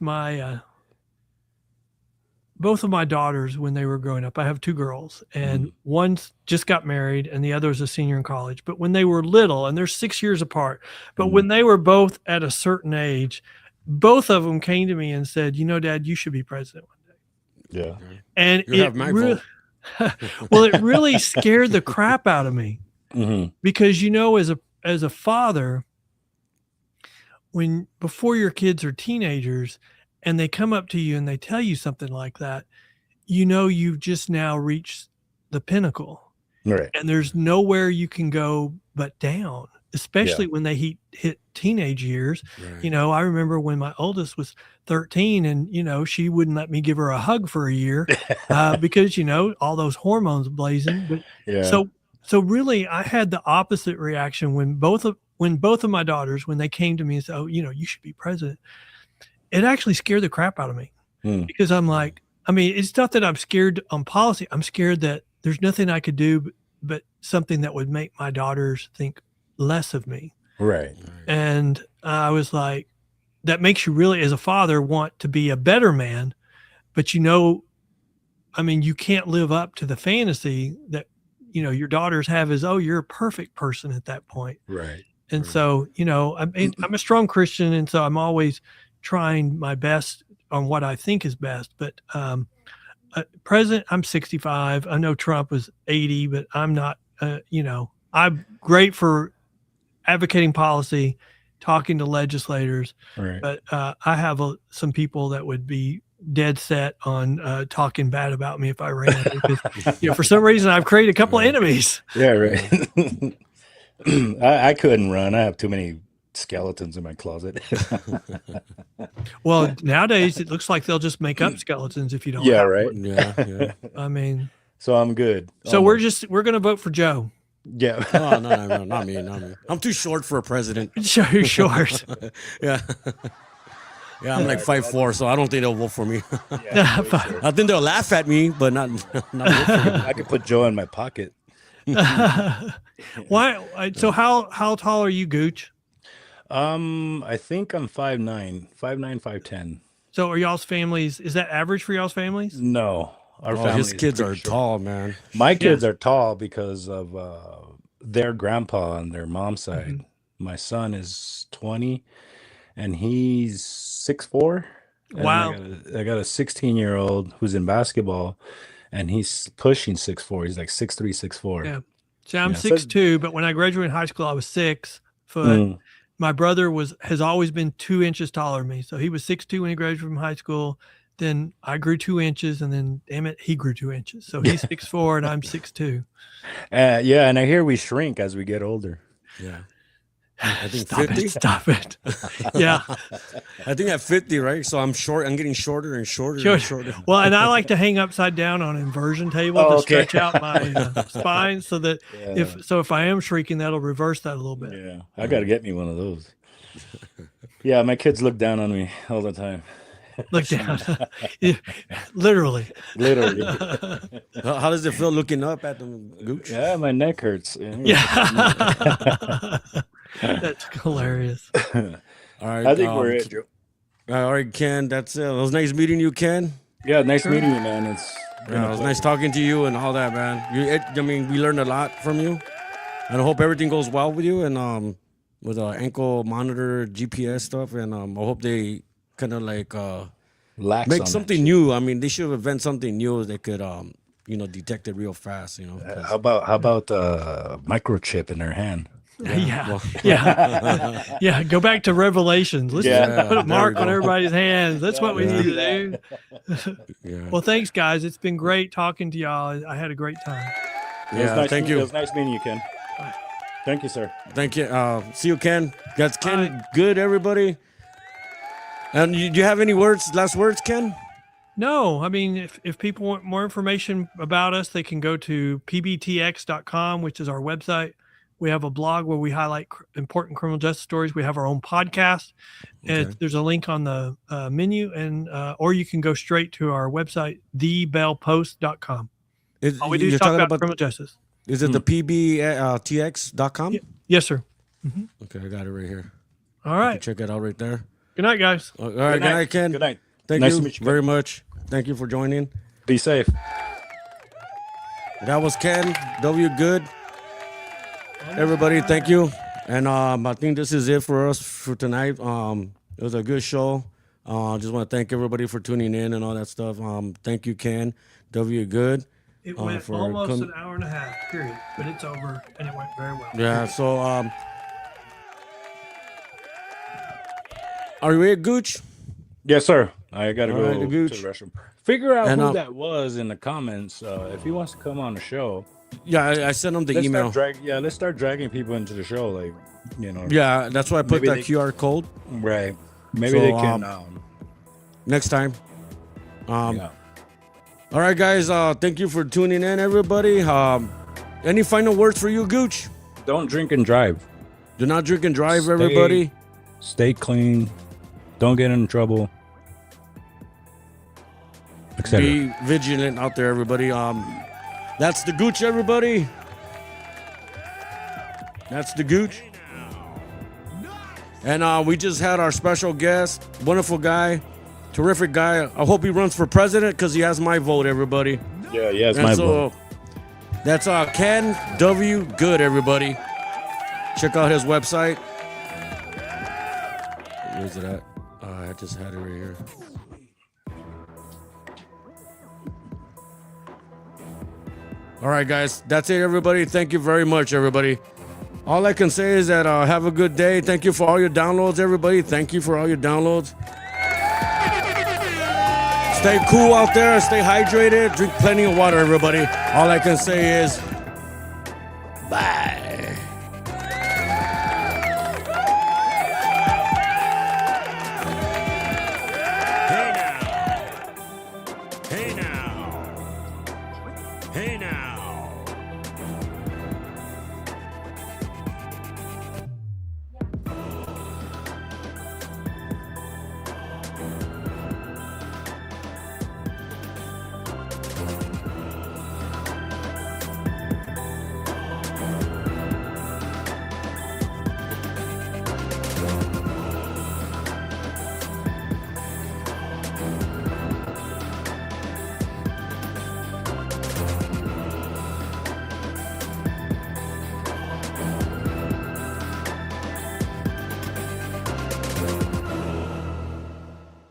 both of my daughters, when they were growing up, I have two girls, and one just got married and the other is a senior in college. But when they were little, and they're 6 years apart, but when they were both at a certain age, both of them came to me and said, Dad, you should be president one day. Yeah. And it really scared the crap out of me, because, as a father, before your kids are teenagers and they come up to you and they tell you something like that, you've just now reached the pinnacle. Right. And there's nowhere you can go but down, especially when they hit teenage years. Right. I remember when my oldest was 13 and, she wouldn't let me give her a hug for a year because, all those hormones blazing. But so really I had the opposite reaction when both of my daughters, when they came to me and said, "Oh, you should be president," it actually scared the crap out of me, because I'm like, it's not that I'm scared on policy. I'm scared that there's nothing I could do but something that would make my daughters think less of me. Right. And I was like, that makes you really, as a father, want to be a better man, but I mean, you can't live up to the fantasy that, your daughters have is, oh, you're a perfect person at that point. Right. And so, I'm a strong Christian. And so I'm always trying my best on what I think is best. But President, I'm 65. I know Trump was 80, but I'm not, I'm great for advocating policy, talking to legislators. Right. But I have some people that would be dead set on talking bad about me if I ran. Because, for some reason, I've created a couple of enemies. Yeah, right. I couldn't run. I have too many skeletons in my closet. Well, nowadays it looks like they'll just make up skeletons if you don't. Yeah, have right. one. Yeah. I mean, so I'm good. So we're going to vote for Joe. Yeah. Oh, no, not me. I'm too short for a president. Sure, you're short. Yeah. Yeah, I'm like 5'4", so I don't think they'll vote for me. Yeah, I think they'll laugh at me, but not vote for me. I could put Joe in my pocket. Why? So how tall are you, Gooch? I think I'm 5'9", 5'10". So are y'all's families? Is that average for y'all's families? No, our his kids are tall, man. My kids are tall because of their grandpa on their mom's side. Mm-hmm. My son is 20, and he's 6'4". Wow! I got a 16-year-old who's in basketball, and he's pushing 6'4". He's like 6'3", 6'4". Yeah. See, I'm 6'2", but when I graduated high school, I was 6 foot. My brother has always been 2 inches taller than me. So he was 6'2" when he graduated from high school. Then I grew 2 inches, and then, damn it, he grew 2 inches. So he's 6'4", and I'm 6'2". Yeah, and I hear we shrink as we get older. Yeah. I think Stop 50. Stop it. Yeah. I think at 50, right? So I'm short. I'm getting shorter and shorter and shorter. Well, and I like to hang upside down on an inversion table to stretch out my spine so that if I am shrinking, that'll reverse that a little bit. Yeah. I got to get me one of those. Yeah. My kids look down on me all the time. Look down. Literally. How does it feel looking up at them, Gooch? Yeah, my neck hurts. Yeah. That's hilarious. All right. I think we're it, Joe. All right, Ken. That's it. It was nice meeting you, Ken. Yeah, nice meeting you, man. It was nice talking to you and all that, man. We learned a lot from you, and I hope everything goes well with you and with ankle monitor, GPS stuff, and I hope they kind of like make something new. I mean, they should invent something new that could detect it real fast. How about microchip in their hand? Yeah. Go back to Revelations. Let's put a mark on everybody's hands. That's what we need to do. Well, thanks, guys. It's been great talking to y'all. I had a great time. Thank you. It was nice meeting you, Ken. Thank you, sir. Thank you. See you, Ken. That's Ken. Good, everybody. And do you have any last words, Ken? No, I mean, if people want more information about us, they can go to pbtx.com, which is our website. We have a blog where we highlight important criminal justice stories. We have our own podcast. Okay. And there's a link on the menu, and or you can go straight to our website, thebellpost.com. All we do is talk about criminal justice. Is it the pbtx.com? Yes, sir. Mm-hmm. Okay, I got it right here. All right. Check it out right there. Good night, guys. All right, good night, Ken. Good night. Thank you very much. Thank you for joining. Be safe. That was Ken W. Good. Everybody, thank you. And I think this is it for us for tonight. It was a good show. Just want to thank everybody for tuning in and all that stuff. Thank you, Ken W. Good. It went almost an hour and a half, period. But it's over, and it went very well. Yeah, so are you ready, Gooch? Yes, sir. I got to go to the restroom. Figure out who that was in the comments. If he wants to come on the show. Yeah, I sent him the email. Let's start dragging people into the show, like, Yeah, that's why I put that QR code. Right. Maybe they can. Next time. All right, guys. Thank you for tuning in, everybody. Any final words for you, Gooch? Don't drink and drive. Do not drink and drive, everybody. Stay clean. Don't get in trouble. Be vigilant out there, everybody. That's the Gooch, everybody. That's the Gooch. And we just had our special guest, wonderful guy. Terrific guy. I hope he runs for president because he has my vote, everybody. Yeah, he has my vote. That's Ken W. Good, everybody. Check out his website. Where's it at? I just had it right here. All right, guys. That's it, everybody. Thank you very much, everybody. All I can say is that have a good day. Thank you for all your downloads, everybody. Thank you for all your downloads. Stay cool out there. Stay hydrated. Drink plenty of water, everybody. All I can say is bye. Hey now. Hey now.